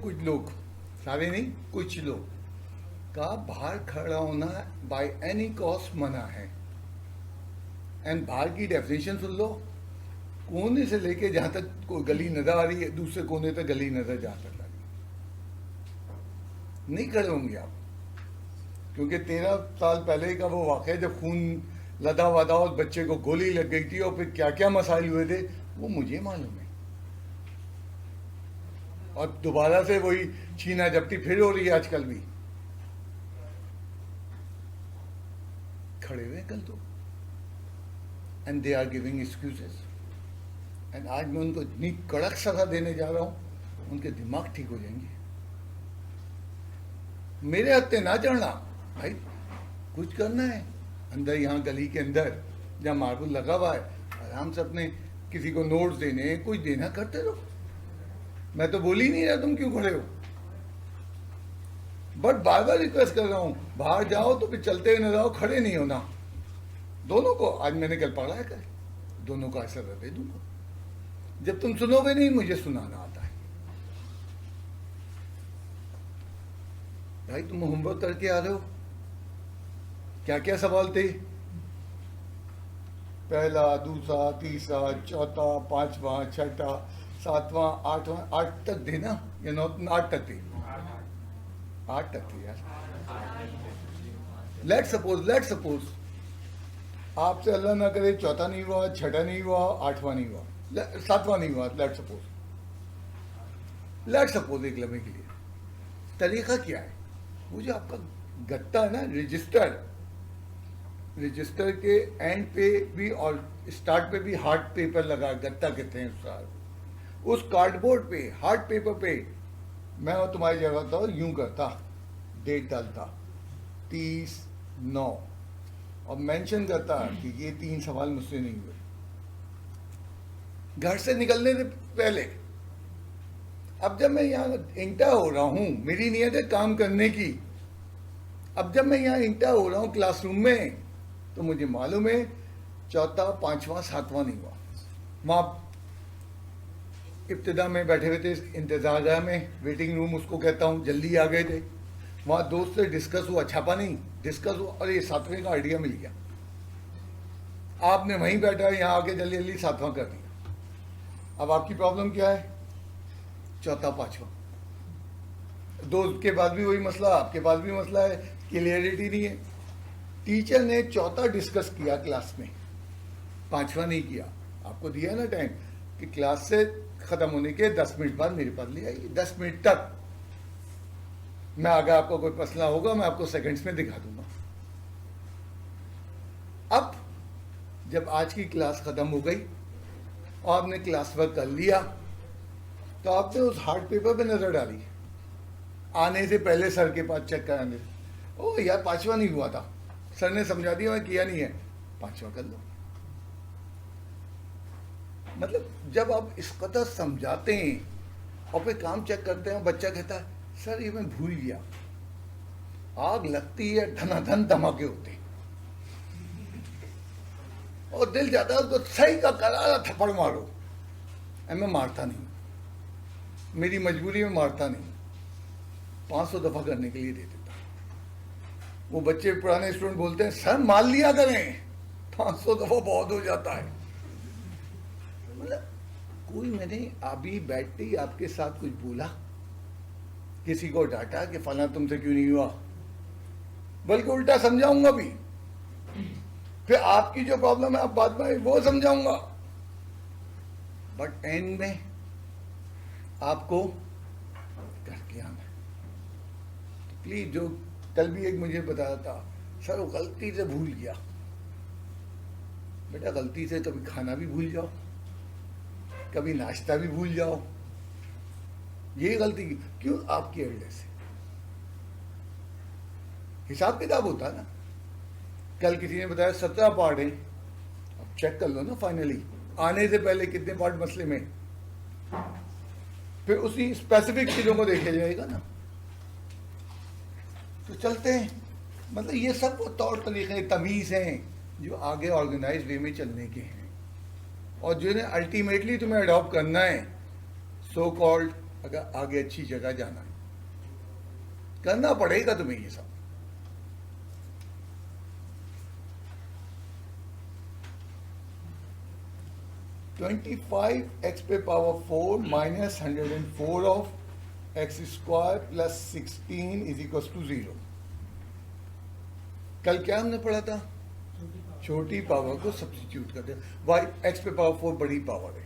कुछ लोग, सारे नहीं, कुछ लोग का बाहर खड़ा होना बाय एनी कॉस्ट मना है। एंड बाहर की डेफिनेशन सुन लो, कोने से लेके जहां तक कोई गली नजर आ रही है, दूसरे कोने तक गली नजर जहां तक आ रही है, नहीं खड़े होंगे आप। क्योंकि 13 साल पहले का वो वाक़या जब खून लदा हुआ था और बच्चे को गोली लग गई थी और फिर क्या क्या मसाइल हुए थे वो मुझे मालूम है। और दोबारा से वही छीना झपटी फिर हो रही है आजकल भी। खड़े हुए कल तो, and they are giving excuses. And आज मैं उनको इतनी कड़क सजा देने जा रहा हूं, उनके दिमाग ठीक हो जाएंगे। मेरे हत्ते ना चढ़ना भाई, कुछ करना है अंदर, यहाँ गली के अंदर जहाँ मार्बल लगा हुआ है, आराम से अपने किसी को नोट्स देने, कुछ देना करते रहो। मैं तो बोल ही नहीं रहा तुम क्यों खड़े हो, बट बार बार रिक्वेस्ट कर रहा हूं, बाहर जाओ तो फिर चलते हुए न जाओ, खड़े नहीं होना। दोनों को आज मैंने कल पढ़ा है, कर दोनों को ऐसा दे दूंगा। जब तुम सुनोगे नहीं, मुझे सुनाना आता है। भाई तुम होमवर्क करके आ रहे हो, क्या क्या सवाल थे, पहला, दूसरा, तीसरा, चौथा, पांचवा, छठा, सातवां, आठवां, 8 तक थे ना, या 9, 8 तक थे, 8 तक थे यार। लेट सपोज आपसे अल्लाह ना करे चौथा नहीं हुआ, छठा नहीं हुआ, 8वां नहीं हुआ, 7वां नहीं हुआ, लेट सपोज एक लम्हे के लिए। तरीका क्या है, वो जो आपका गत्ता है ना, रजिस्टर के एंड पे भी और स्टार्ट पे भी हार्ड पेपर लगा, गत्ता कहते हैं सर। उस कार्डबोर्ड पे, हार्ड पेपर पे मैं और तुम्हारी जगह था यूं करता, डेट डालता 30/9 और मेंशन करता कि ये 3 सवाल मुझसे नहीं हुए। घर से निकलने से पहले। अब जब मैं यहाँ इंटर हो रहा हूं, मेरी नीयत है काम करने की। अब जब मैं यहाँ इंटर हो रहा हूं क्लासरूम में, तो मुझे मालूम है चौथा, पांचवा, सातवां नहीं हुआ। वहां इब्तिदा में बैठे हुए थे इंतजार में, वेटिंग रूम उसको कहता हूँ, जल्दी आ गए थे। वहां दोस्त से डिस्कस हुआ, छापा नहीं, डिस्कस हुआ, और ये 7वें का आइडिया मिल गया। आपने वहीं बैठा है, यहाँ आके जल्दी जल्दी 7वां कर दिया। अब आपकी प्रॉब्लम क्या है, चौथा, पांचवा। दोस्त के बाद भी वही मसला, आपके पास भी मसला है, क्लियरिटी नहीं है। टीचर ने चौथा डिस्कस किया क्लास में, पांचवा नहीं किया। आपको दिया ना टाइम कि क्लास से खत्म होने के 10 मिनट बाद मेरे पास ले आइए, 10 मिनट तक। मैं अगर आपको कोई मसला होगा मैं आपको सेकंड्स में दिखा दूंगा। अब जब आज की क्लास खत्म हो गई और आपने क्लास वर्क कर लिया, तो आपने उस हार्ड पेपर पे नजर डाली, आने से पहले सर के पास चेक कराने, ओ यार 5वां नहीं हुआ था, सर ने समझा दिया, मैं किया नहीं है, 5वां कर लो। मतलब जब आप इस कदर समझाते हैं और फिर काम चेक करते हैं, बच्चा कहता है सर ये मैं भूल गया, आग लगती है, धनाधन धमाके होते हैं, और दिल जाता है उसको सही का करारा थप्पड़ मारो। मैं मारता नहीं, मेरी मजबूरी में मारता नहीं, 500 दफा करने के लिए दे देता। वो बच्चे पुराने स्टूडेंट बोलते हैं सर मार लिया करें, 500 दफा बहुत हो जाता है। मतलब कोई मैंने अभी बैठते ही आपके साथ कुछ बोला, किसी को डांटा कि फला तुमसे क्यों नहीं हुआ, बल्कि उल्टा समझाऊंगा भी, फिर आपकी जो प्रॉब्लम है आप बाद में वो समझाऊंगा, बट एंड में आपको करके आना। तो प्लीज, जो कल भी एक मुझे बता रहा था, सर वो गलती से भूल गया। बेटा गलती से कभी खाना भी भूल जाओ, कभी नाश्ता भी भूल जाओ, ये गलती क्यों आपकी एल्डर से हिसाब किताब होता है ना। कल किसी ने बताया 17 पार्ट है, अब चेक कर लो ना फाइनली, आने से पहले कितने पार्ट मसले में, फिर उसी स्पेसिफिक चीजों को देखा जाएगा ना। तो चलते हैं, मतलब ये सब वो तौर तरीके, तमीज हैं जो आगे ऑर्गेनाइज वे में चलने के हैं, और जिन्हें अल्टीमेटली तुम्हें अडॉप्ट करना है, सो कॉल्ड अगर आगे अच्छी जगह जाना है, करना पड़ेगा तुम्हें ये सब। (25) x पे power 4 minus 104 of x square plus 16 is equal to 0। कल क्या हमने पढ़ा था? छोटी पावर को सब्स्टिट्यूट कर दे। वाई एक्स पे पावर 4 बड़ी पावर है।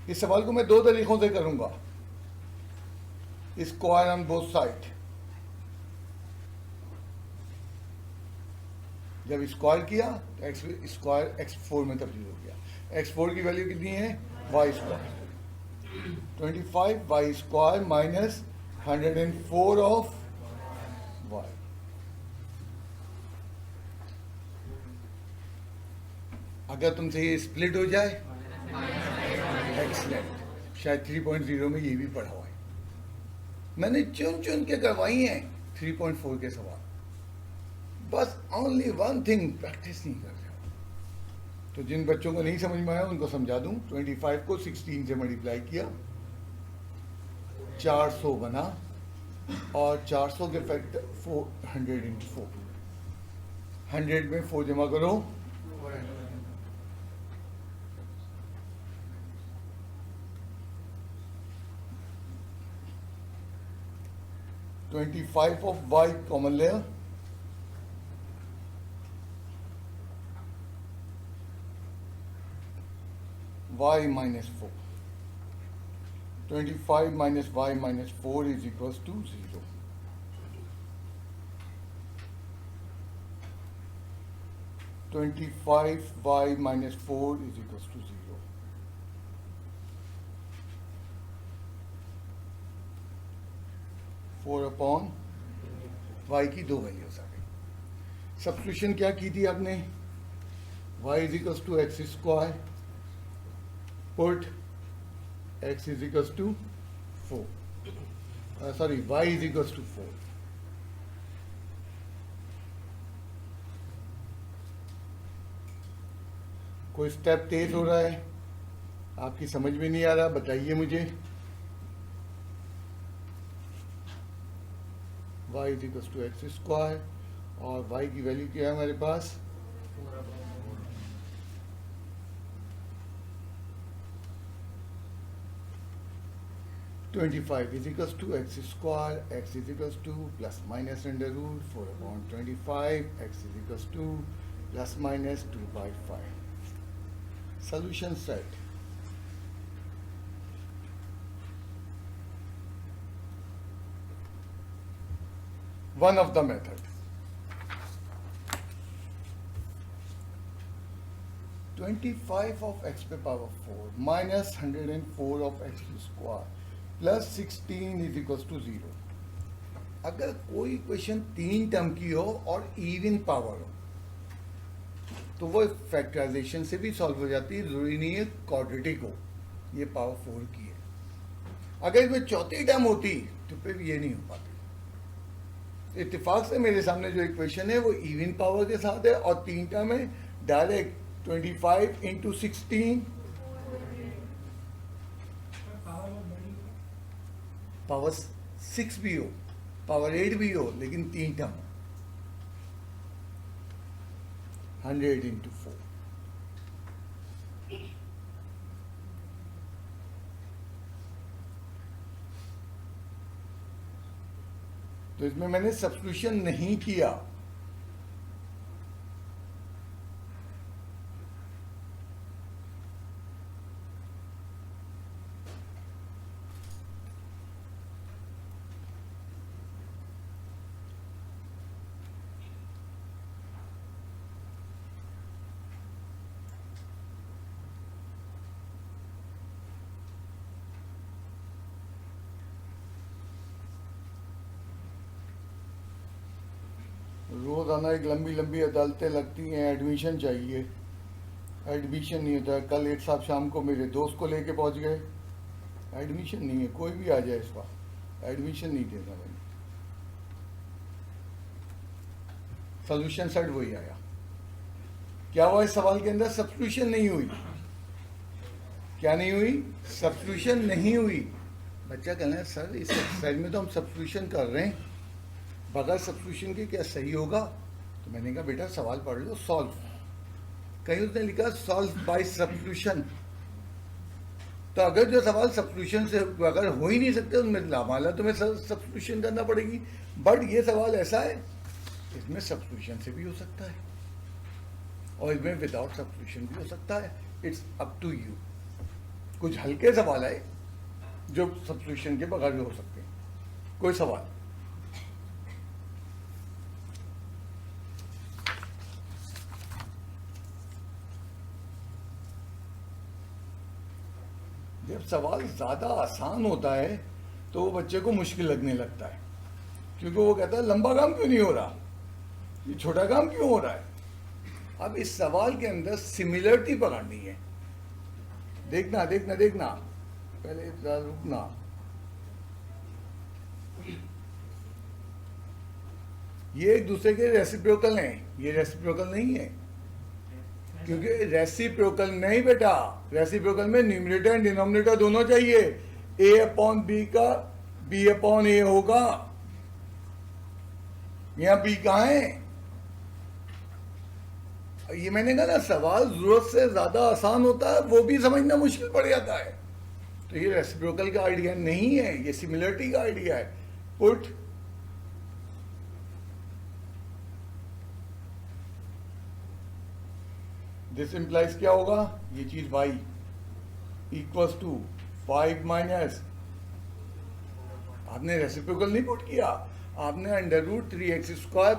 इस सवाल को मैं दो तरीकों से करूंगा, स्क्वायर ऑन बोथ साइड। जब स्क्वायर किया तो एक्स स्क्वायर x4 में तब्दील हो गया। x4 की वैल्यू कितनी है? Y square 25 y square minus 104 of y. अगर तुमसे ये स्प्लिट हो जाए, एक्सीलेंट। शायद 3.0 में ये भी पढ़ा हुआ है। मैंने चुन चुन के करवाई हैं 3.4 के सवाल। बस ओनली वन थिंग, प्रैक्टिस नहीं कर रहे हो। तो जिन बच्चों को नहीं समझ में आया उनको समझा दूं। 25 को 16 से मल्टीप्लाई किया, 400 बना, और 400 के फैक्टर 400 इंटू 4। 100 में 4 जमा करो, 25 of y common layer, y minus 4. 25 minus y minus 4 is equals to 0. y minus 4 is equals to 0. Four upon y की दो वैल्यूज आ गई। सब्स्टिट्यूशन क्या की थी आपने? y is equals to x square, put x is equals to 4, sorry y is equals to 4। कोई step तेज हो रहा है, आपकी समझ में नहीं आ रहा, बताइए मुझे। y is equals to x square और y की वैल्यू क्या है हमारे पास? 25 is equals to x square, x is equals to plus minus under root 4 upon 25, x is equals to plus minus 2 by 5. Solution set. One of the method. 25 of x पे power 4 minus 104 of x square plus 16 is equal to 0। अगर कोई question 3 term की हो और even power हो तो वो factorisation से भी सॉल्व हो जाती है, जरूरी नहीं है क्वाड्रेटिक हो। ये पावर 4 की है। अगर इसमें चौथी टर्म होती तो फिर ये नहीं हो पाती। इत्तेफाक से मेरे सामने जो इक्वेशन है वो इवन पावर के साथ है और 3 टर्म है। डायरेक्ट 25 इंटू 16, पावर 6 भी हो, पावर 8 भी हो, लेकिन 3 टर्म, 100 इंटू 4। तो इसमें मैंने सब्स्टिट्यूशन नहीं किया। रोजाना एक लंबी लंबी अदालतें लगती हैं, एडमिशन चाहिए, एडमिशन नहीं होता है। कल एक साहब शाम को मेरे दोस्त को लेके पहुंच गए, एडमिशन नहीं है, कोई भी आ जाए इस बार, एडमिशन नहीं देना मैंने। सोल्यूशन सेट वही आया। क्या हुआ इस सवाल के अंदर? सब्स्टिट्यूशन नहीं हुई। क्या नहीं हुई? सब्स्टिट्यूशन नहीं हुई। बच्चा कह रहे हैं सर इस एक्सरसाइज में तो हम सब्स्टिट्यूशन कर रहे हैं, बगैर सब्स्टिट्यूशन के क्या सही होगा? तो मैंने कहा बेटा सवाल पढ़ लो, सॉल्व। कहीं उसने लिखा सॉल्व बाय सब्स्टिट्यूशन। तो अगर जो सवाल सब्स्टिट्यूशन से अगर हो ही नहीं सकते उनमें लामाला तुम्हें सब्स्टिट्यूशन करना पड़ेगी। बट ये सवाल ऐसा है इसमें सब्स्टिट्यूशन से भी हो सकता है और इसमें विदाउट सब्स्टिट्यूशन भी हो सकता है। It's up to you. कुछ हल्के सवाल है जो सब्स्टिट्यूशन के बगैर भी हो सकते हैं। कोई सवाल? जब सवाल ज्यादा आसान होता है तो वो बच्चे को मुश्किल लगने लगता है, क्योंकि वो कहता है लंबा काम क्यों नहीं हो रहा, ये छोटा काम क्यों हो रहा है। अब इस सवाल के अंदर सिमिलरिटी पकड़नी है। देखना देखना देखना, पहले रुकना। ये एक दूसरे के रेसिप्रोकल हैं, ये रेसिप्रोकल नहीं है, क्योंकि रेसिप्रोकल नहीं बेटा, रेसिप्रोकल में न्यूमरेटर एंड डिनोमिनेटर दोनों चाहिए। ए अपॉन बी का बी अपॉन ए होगा, यहां बी कहां है? ये मैंने कहा ना सवाल जरूरत से ज्यादा आसान होता है, वो भी समझना मुश्किल पड़ जाता है। तो ये रेसिप्रोकल का आइडिया नहीं है, ये सिमिलरिटी का आइडिया है। पुट दिस इंप्लाइज क्या होगा, ये चीज y इक्वल्स टू 5 माइनस, आपने रेसिप्रोकल नहीं पुट किया, आपने √3x²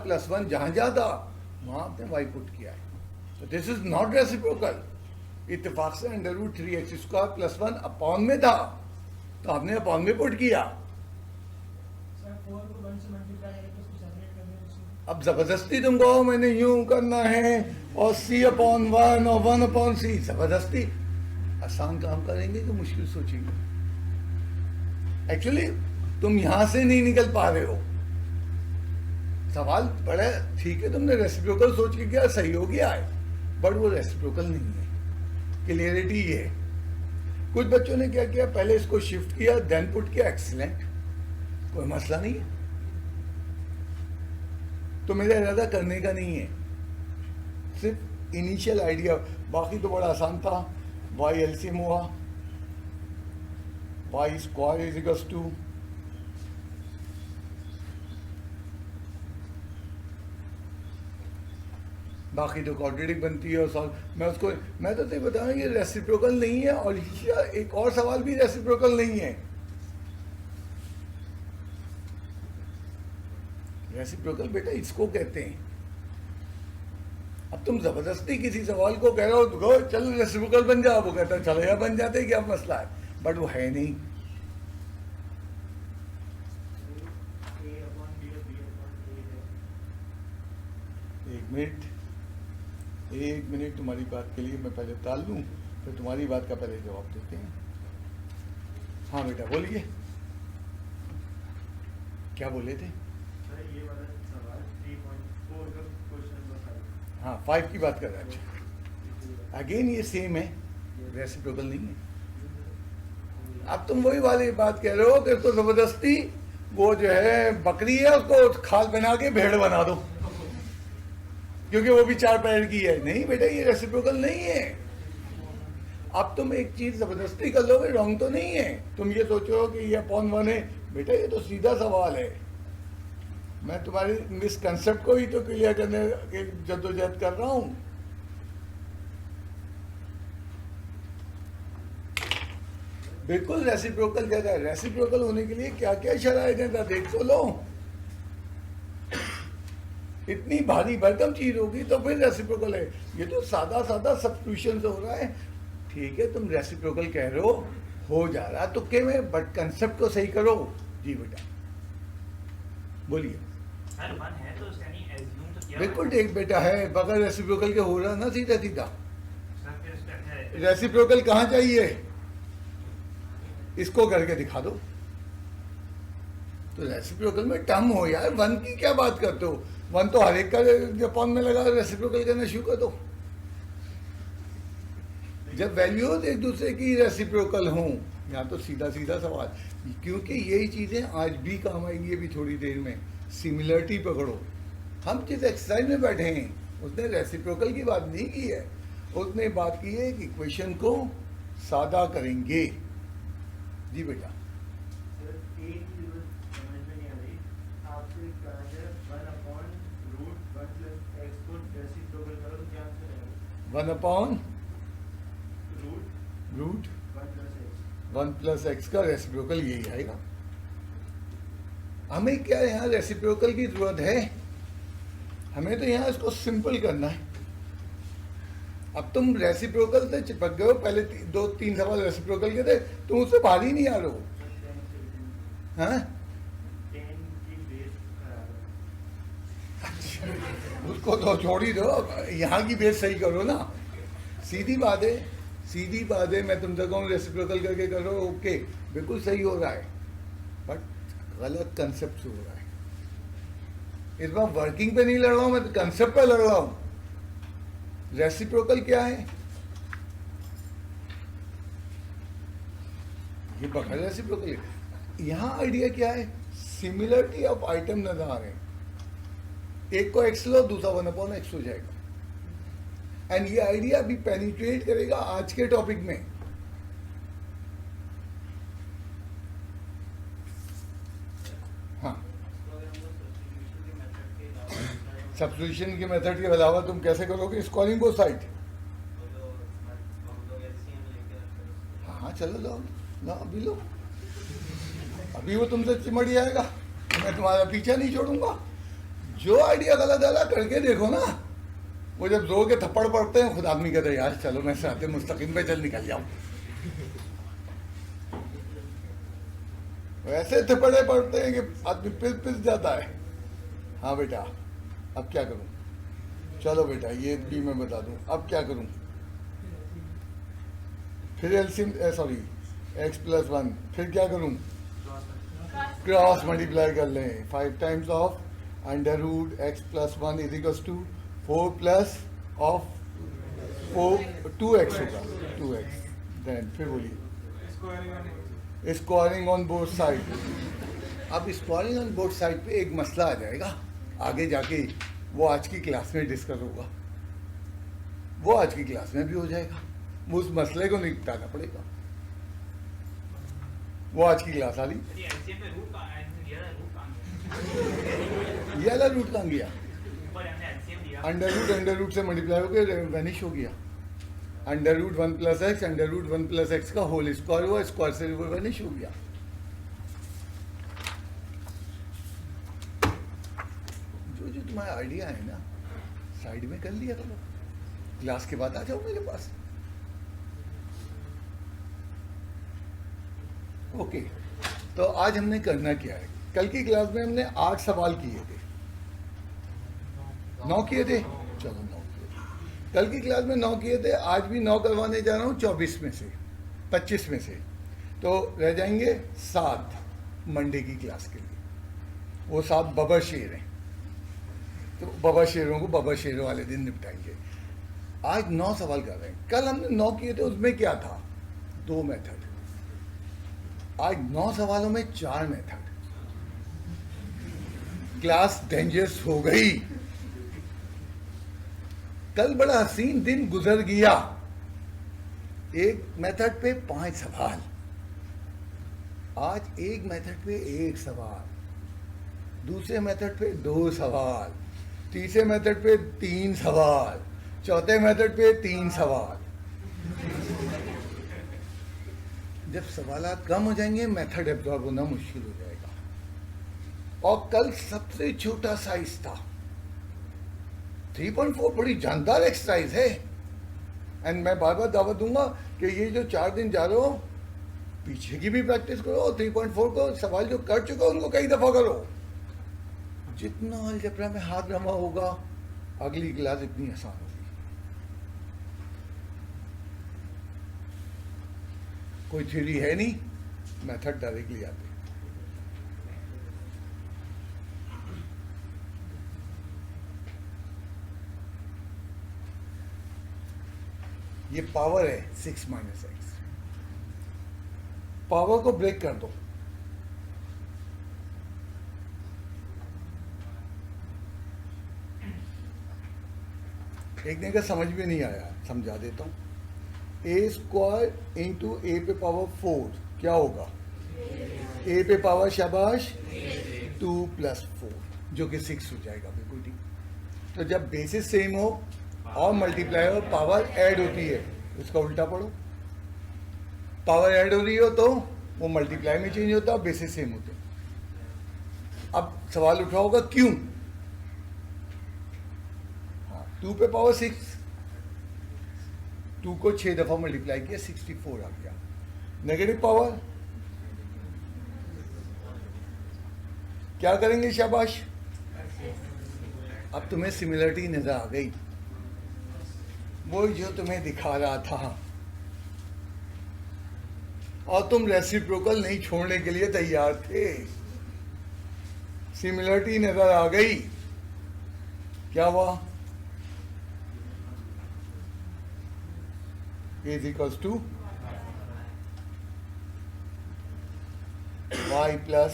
+ 1 जहां जाता वहां आपने y पुट किया है। तो दिस इज नॉट रेसिप्रोकल। इत्तेफाक से √3x² + 1 अपॉन में था तो आपने अपॉन में पुट किया। अब जबरदस्ती तुम कहो मैंने यूं करना है और c/1 और 1/c, जबरदस्ती। आसान काम करेंगे कि मुश्किल सोचेंगे? एक्चुअली तुम यहां से नहीं निकल पा रहे हो। सवाल बड़ा ठीक है, तुमने रेसिप्रोकल सोच के किया, सही हो गया है, बट वो रेसिप्रोकल नहीं है। क्लियरिटी ये है। कुछ बच्चों ने क्या किया, पहले इसको शिफ्ट किया देन पुट किया, एक्सीलेंट, कोई मसला नहीं है। तो मेरा इरादा करने का नहीं है, सिर्फ इनिशियल आइडिया। बाकी तो बड़ा आसान था। y एलसीएम हुआ, y² = 2 बाकी तो क्वाड्रेटिक बनती है और सॉल्व। मैं तो ते बताऊं ये रेसिप्रोकल नहीं है। और एक और सवाल भी रेसिप्रोकल नहीं है। रेसिप्रोकल बेटा इसको कहते हैं। अब तुम जबरदस्ती किसी सवाल को कह रहे हो चल रेसिप्रोकल बन जाओ, वो कहता है चलो यार बन जाते, क्या मसला है, बट वो है नहीं। एक मिनट तुम्हारी बात के लिए मैं पहले टाल लूं, फिर तुम्हारी बात का पहले जवाब देते हैं। हाँ बेटा बोलिए, क्या बोले थे? हाँ 5 की बात कर रहे हैं। अगेन ये सेम है, रेसिप्रोकल नहीं है। अब तुम वही वाली बात कह रहे हो कि तो जबरदस्ती वो जो है बकरी है उसको खाल बना के भेड़ बना दो क्योंकि वो भी 4 पैर की है। नहीं बेटा ये रेसिप्रोकल नहीं है। अब तुम एक चीज जबरदस्ती कर लोगे, रॉन्ग तो नहीं है। तुम ये सोचो कि ये अपॉन 1 है, बेटा ये तो सीधा सवाल है। मैं तुम्हारी मिसकंसेप्ट को ही तो क्लियर करने की जद्दोजहद कर रहा हूं। बिल्कुल रेसिप्रोकल कहता है। रेसिप्रोकल होने के लिए क्या क्या शराइत है देख तो लो। इतनी भारी भरकम चीज होगी तो फिर रेसिप्रोकल है। ये तो सादा सादा सब्स्टिट्यूशन से हो रहा है। ठीक है तुम रेसिप्रोकल कह रहे हो जा रहा है तुक्के में, बट कंसेप्ट को सही करो। जी बेटा बोलिए। बिल्कुल ठीक बेटा है, बगैर रेसिप्रोकल के हो रहा ना सीधा सीधा। रेसिप्रोकल कहाँ चाहिए, इसको करके दिखा दो। तो रेसिप्रोकल में टर्म हो यार, 1 की क्या बात करते हो? 1 तो हर एक का अपॉन में लगा, रेसिप्रोकल करना शुरू कर दो। जब वैल्यूज एक दूसरे की रेसिप्रोकल हों यहाँ तो सीधा सीधा सवाल, क्योंकि यही चीज़ें आज भी काम आएंगी अभी थोड़ी देर में। सिमिलरिटी पकड़ो। हम जिस एक्सरसाइज में बैठे हैं उसने रेसिप्रोकल की बात नहीं की है, उसने बात की है कि इक्वेशन को सादा करेंगे। जी बेटा, one upon root one plus x का रेसिप्रोकल यही आएगा। हमें क्या यहाँ रेसिप्रोकल की जरूरत है? हमें तो यहाँ इसको सिंपल करना है। अब तुम रेसिप्रोकल से चिपक गए हो, पहले 2-3 सवाल रेसिप्रोकल के थे, तुम उससे बाहर ही नहीं आ रहे हो। हाँ, उसको तो छोड़ ही दो, यहाँ की बेस सही करो ना। सीधी बात है, सीधी बात है। मैं तुमसे कहूँ रेसिप्रोकल करके करो, ओके, बिल्कुल सही हो रहा है, बट गलत कंसेप्ट से हो रहा है। इस बार वर्किंग पे नहीं लड़ रहा हूँ मैं, तो कंसेप्ट पे लड़ रहा हूँ। रेसिप्रोकल क्या है? ये बगैर रेसिप्रोकल है। यहाँ आइडिया क्या है? सिमिलरिटी ऑफ आइटम नजर आ रहे हैं। एक को एक्स लो, दूसरा 1/x हो जाएगा। एंड ये आइडिया अभी पेनिट्रेट करेगा आज के टॉपिक में। हाँ, सब्स्टिट्यूशन के मेथड के अलावा तुम कैसे करोगे स्क्वायरिंग बोथ साइड? हाँ चलो लो लो, अभी लो, अभी वो तुमसे चिमड़ जाएगा, मैं तुम्हारा पीछा नहीं छोड़ूंगा। जो आइडिया गलत डाला करके देखो ना, वो जब जोर के थप्पड़ पड़ते हैं खुद आदमी कहते हैं यार चलो मैं साथे मुस्तकिम पे चल निकल जाऊं। वैसे थप्पड़े पड़ते हैं कि आदमी पिस जाता है। हाँ बेटा, अब क्या करूं? चलो बेटा, ये भी मैं बता दूं, अब क्या करूं? फिर एलसीएम, सॉरी x+1, फिर क्या करूं? क्रॉस मल्टीप्लाई कर लें। 5 times of under root x+1 is equal to 4 plus of 2x होगा, 2x। देन फिर बोलिए स्क्वायरिंग ऑन बोथ साइड। अब स्क्वायरिंग ऑन बोथ साइड पे एक मसला आ जाएगा आगे जाके, वो आज की क्लास में डिस्कस होगा, वो आज की क्लास में भी हो जाएगा। वो उस मसले को निपटाना पड़ेगा, वो आज की क्लास आ रही। ये वाला रूट कहाँ गया? अंडर रूट से मल्टीप्लाई हो गया, वेनिश हो गया। Under root 1+x, under root 1+x का होल स्क्वायर हुआ, स्क्वायर से वो वेनिश हो गया। जो जो तुम्हारा आइडिया है ना, साइड में कर लिया करो, क्लास के बाद आ जाओ मेरे पास। ओके, तो आज हमने करना क्या है? कल की क्लास में हमने 8 सवाल किए थे, 9 किए थे, चलो 9 किए थे। कल की क्लास में 9 किए थे, आज भी 9 करवाने जा रहा हूँ 24 में से, 25 में से। तो रह जाएंगे 7 मंडे की क्लास के लिए। वो 7 बबा शेर हैं, तो बबा शेरों को बबा शेरों वाले दिन निपटाएंगे। आज 9 सवाल कर रहे हैं। कल हमने 9 किए थे, उसमें क्या था? 2 मेथड। आज 9 सवालों में 4 मेथड। क्लास डेंजरस हो गई। कल बड़ा हसीन दिन गुजर गया। एक मेथड पे 5 सवाल, आज एक मेथड पे 1 सवाल, दूसरे मेथड पे 2 सवाल, तीसरे मेथड पे 3 सवाल, चौथे मेथड पे 3 सवाल। जब सवालात कम हो जाएंगे, मेथड एब्जॉर्ब होना मुश्किल हो जाएगा। और कल सबसे छोटा साइज था 3.4, बड़ी जानदार एक्सरसाइज है। एंड मैं बार बार दावत दूंगा कि ये जो 4 दिन जा रहे हो, पीछे की भी प्रैक्टिस करो। 3.4 को सवाल जो कर चुके हो उनको कई दफा करो। जितना अलजेब्रा में हाथ रमा होगा, अगली क्लास इतनी आसान होगी। कोई थ्योरी है नहीं, मेथड डायरेक्टली आते। ये पावर है 6 - x। पावर को ब्रेक कर दो। एक ने का समझ में नहीं आया, समझा देता हूं। ए स्क्वायर इंटू ए पे पावर 4 क्या होगा? ए पे पावर शाबाश 2 + 4 जो कि 6 हो जाएगा। बिल्कुल ठीक। तो जब बेसिस सेम हो और मल्टीप्लाई हो, पावर ऐड होती है, उसका उल्टा पढ़ो। पावर ऐड हो रही हो तो वो मल्टीप्लाई में चेंज होता है, बेसिस सेम होते हैं। अब सवाल उठा होगा क्यों? 2 पे पावर 6, 2 को 6 दफा मल्टीप्लाई किया, 64 आ गया। नेगेटिव पावर क्या करेंगे? शाबाश, अब तुम्हें सिमिलरिटी नजर आ गई, वो जो तुम्हें दिखा रहा था, और तुम रेसिप्रोकल नहीं छोड़ने के लिए तैयार थे। सिमिलरिटी नजर आ गई, क्या हुआ? A = y प्लस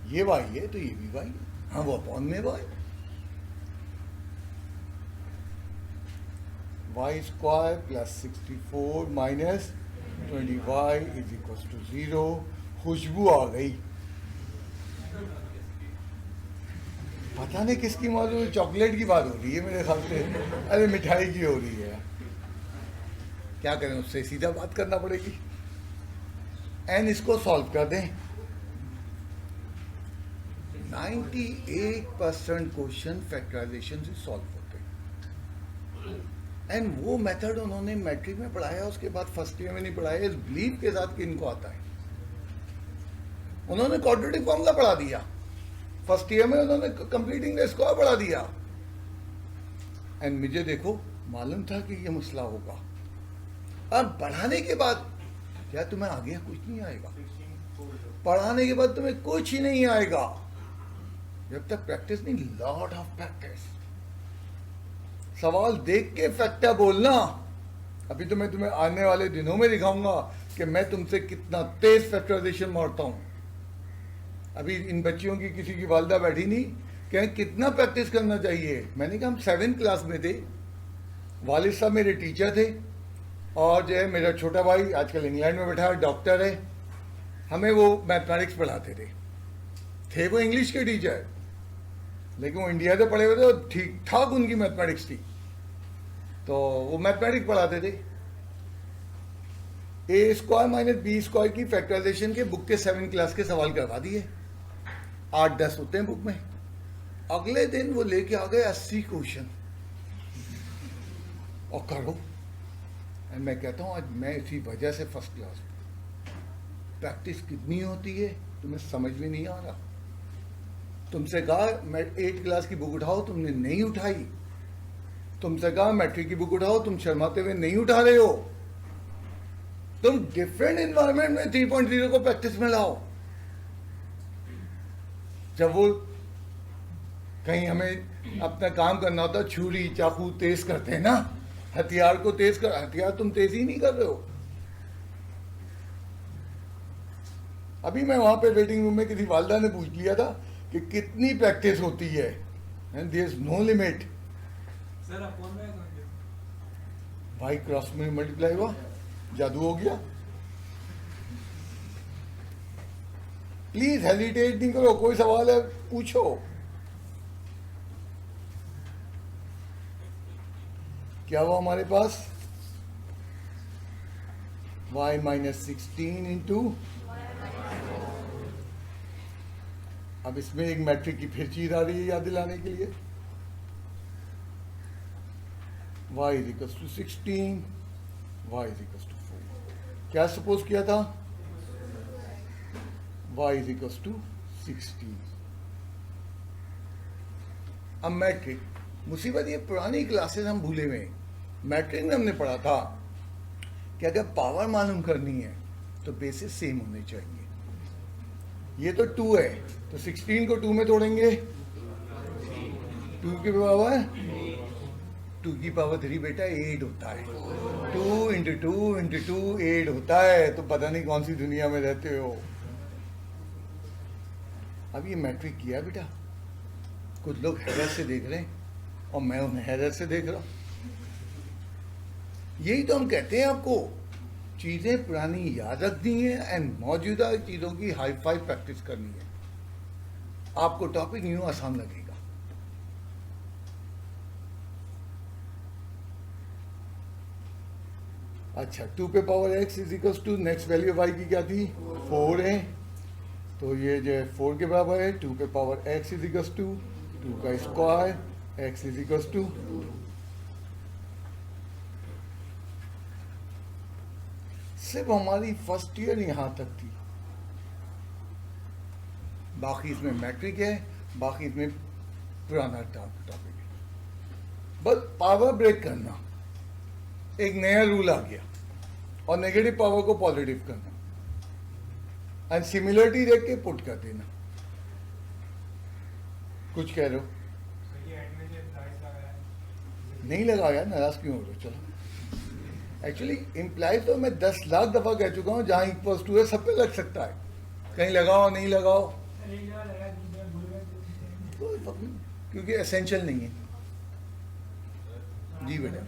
ये y है तो ये भी y है, हाँ वो अपॉन में y। y² + 64 - 20y = 0। खुशबू आ गई, पता नहीं किसकी मौजूद है, चॉकलेट की बात हो रही है मेरे ख्याल से, अरे मिठाई की हो रही है। क्या करें, उससे सीधा बात करना पड़ेगी। एन इसको सॉल्व कर दें। 98% क्वेश्चन फैक्टराइजेशन से सॉल्व होते हैं। एंड वो मेथड उन्होंने मैट्रिक में पढ़ाया, उसके बाद फर्स्ट ईयर में नहीं पढ़ाया, इस बिलीव के साथ कि इनको आता है। उन्होंने क्वाड्रेटिक फॉर्मूला पढ़ा दिया फर्स्ट ईयर में, उन्होंने कंप्लीटिंग द स्क्वायर पढ़ा दिया। एंड मुझे देखो मालूम था कि ये मसला होगा। अब पढ़ाने के बाद क्या तुम्हें आगे कुछ नहीं आएगा? पढ़ाने के बाद तुम्हें कुछ ही नहीं आएगा जब तक प्रैक्टिस नहीं। Lot of practice. सवाल देख के फैक्टर बोलना। अभी तो मैं तुम्हें आने वाले दिनों में दिखाऊंगा कि मैं तुमसे कितना तेज फैक्टराइजेशन मारता हूं। अभी इन बच्चियों की किसी की वालदा बैठी नहीं, कहें कितना प्रैक्टिस करना चाहिए। मैंने कहा हम 7th क्लास में थे, वालिद साहब मेरे टीचर थे, और जो है मेरा छोटा भाई आजकल इंग्लैंड में बैठा है, डॉक्टर है, हमें वो मैथमेटिक्स पढ़ाते थे वो इंग्लिश के टीचर, लेकिन वो इंडिया से पढ़े हुए थे, ठीक ठाक उनकी मैथमेटिक्स थी, तो वो मैथमेटिक्स पढ़ाते थे। A² - B² की फैक्टराइजेशन के बुक के 7th क्लास के सवाल करवा दिए, 8-10 होते हैं बुक में। अगले दिन वो लेके आ गए 80 क्वेश्चन और करो। मैं कहता हूं आज मैं इसी वजह से फर्स्ट क्लास। प्रैक्टिस कितनी होती है तुम्हें समझ में नहीं आ रहा। तुमसे कहा मैं 8th क्लास की बुक उठाओ, तुमने नहीं उठाई। तुमसे कहा मैट्रिक की बुक उठाओ, तुम शर्माते हुए नहीं उठा रहे हो। तुम डिफरेंट एनवायरनमेंट में 3.0 को प्रैक्टिस में लाओ। जब वो कहीं हमें अपना काम करना होता, छुरी चाकू तेज करते हैं ना, हथियार को तेज कर, हथियार तुम तेज ही नहीं कर रहे हो। अभी मैं वहां पे वेटिंग रूम में किसी वालदा ने पूछ लिया था कि कितनी प्रैक्टिस होती है, and there is no limit. Sir upon में भाई क्रॉस में मल्टीप्लाई हुआ, जादू हो गया। प्लीज हेजिटेट नहीं करो, कोई सवाल है पूछो। क्या हुआ हमारे पास? y - 16 इंटू, अब इसमें एक मैट्रिक की फिर चीज आ रही है याद दिलाने के लिए। y = 16, y = 4। क्या सपोज किया था? y = 16। अब मैट्रिक, मुसीबत ये पुरानी क्लासेस हम भूले हुए। मैट्रिक में हमने पढ़ा था कि अगर पावर मालूम करनी है तो बेसिस सेम होने चाहिए। ये तो 2 है, तो 16 को 2 में तोड़ेंगे, 2 के बराबर 2 की पावर 3 बेटा 8 होता है। 2 इंटू 2 इंटू 2 8 होता है। तो पता नहीं कौन सी दुनिया में रहते हो। अब ये मैट्रिक किया बेटा, कुछ लोग हैरत से देख रहे हैं और मैं उन्हें हैरत से देख रहा हूं। यही तो हम कहते हैं आपको, चीजें पुरानी याद रखनी है एंड मौजूदा चीजों की हाई फाई प्रैक्टिस करनी है। आपको टॉपिक यूं आसान लगेगा। अच्छा, 2 पे power x is equal to next value y की क्या थी 4 है, तो ये जो है 4 के बराबर है। 2 पे power x is equal to 2 का square x is equal to, सिर्फ हमारी फर्स्ट ईयर यहां तक थी, बाकी इसमें मैट्रिक है, बाकी इसमें पुराना टॉपिक है। बस पावर ब्रेक करना, एक नया रूल आ गया और नेगेटिव पावर को पॉजिटिव करना एंड सिमिलरिटी देख के पुट कर देना। कुछ कह रहे हो? नहीं लगाया, नाराज क्यों हो रहे हो? चलो, एक्चुअली इम्प्लाइज तो मैं 10 लाख दफा कह चुका हूं, जहां इक्वल्स टू है सब पे लग सकता है, कहीं लगाओ नहीं लगाओ तो, क्योंकि एसेंशियल नहीं है। जी बेटा,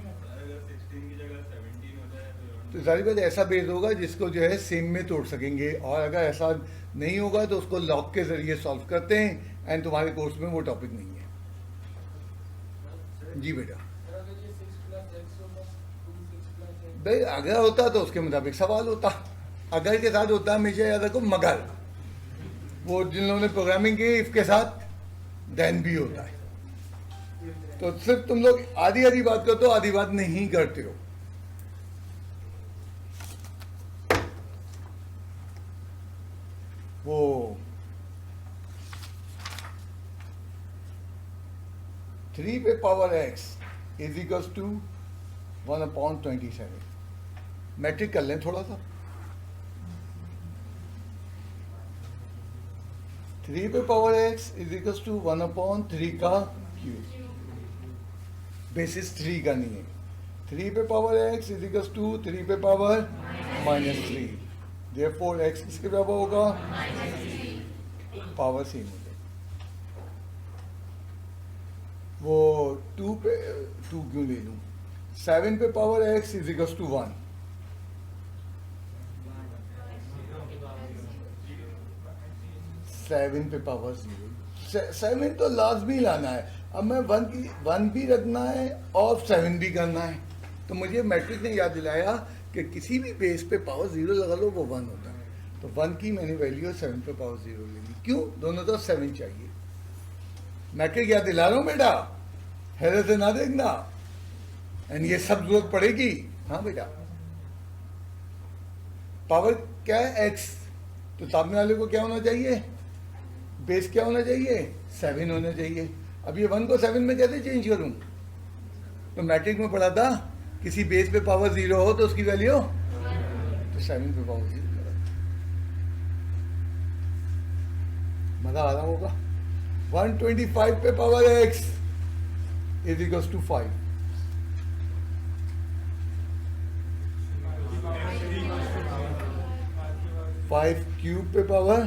तो सारी बात ऐसा बेस होगा जिसको जो है सेम में तोड़ सकेंगे, और अगर ऐसा नहीं होगा तो उसको लॉग के जरिए सॉल्व करते हैं एंड तुम्हारे कोर्स में वो टॉपिक नहीं है। जी बेटा, भाई अगर होता तो उसके मुताबिक सवाल होता, अगर के साथ होता हमेशा याद रखो, मगर वो जिन लोगों ने प्रोग्रामिंग की इफ के साथ देन भी होता है। तो सिर्फ तुम लोग आधी आधी बात करते हो, आधी बात नहीं करते हो। वो 3 पे power x is equal to 1/27। मैट्रिक कर लें थोड़ा सा। 3 पे power x is equal to 1/3 का क्यूब, बेसिस 3 का नहीं है। 3 पे power x is equal to 3 पे पावर -3, देयरफॉर x किसके बराबर होगा? पावर सेम हो जाएगी। वो 2 पे 2 क्यों ले लूं? 7 पे power x is equal to 1, 7 पे पावर 0। 7 तो लाजमी लाना है। अब मैं 1 भी रखना है और 7 भी करना है, तो मुझे मैट्रिक ने याद दिलाया कि किसी भी बेस पे पावर 0 लगा लो वो 1 होता है। तो 1 की मैंने वैल्यू 7 पे पावर 0 ले ली। क्यों? दोनों तो 7 चाहिए। मैट्रिक याद दिला रहा हूं बेटा, हैरत से ना देखना, एंड ये सब जरूरत पड़ेगी। हाँ बेटा, पावर क्या है? x, तो सामने वाले को क्या होना चाहिए? बेस क्या होना चाहिए? 7 होना चाहिए। अब ये 1 को 7 में कैसे चेंज करूं? तो मैट्रिक में पढ़ा था, किसी बेस पे पावर 0 हो तो उसकी वैल्यू तो 7 पे पावर 0 करो। मजा आ रहा होगा। 125 पे power x is equal to 5। Five cube पे power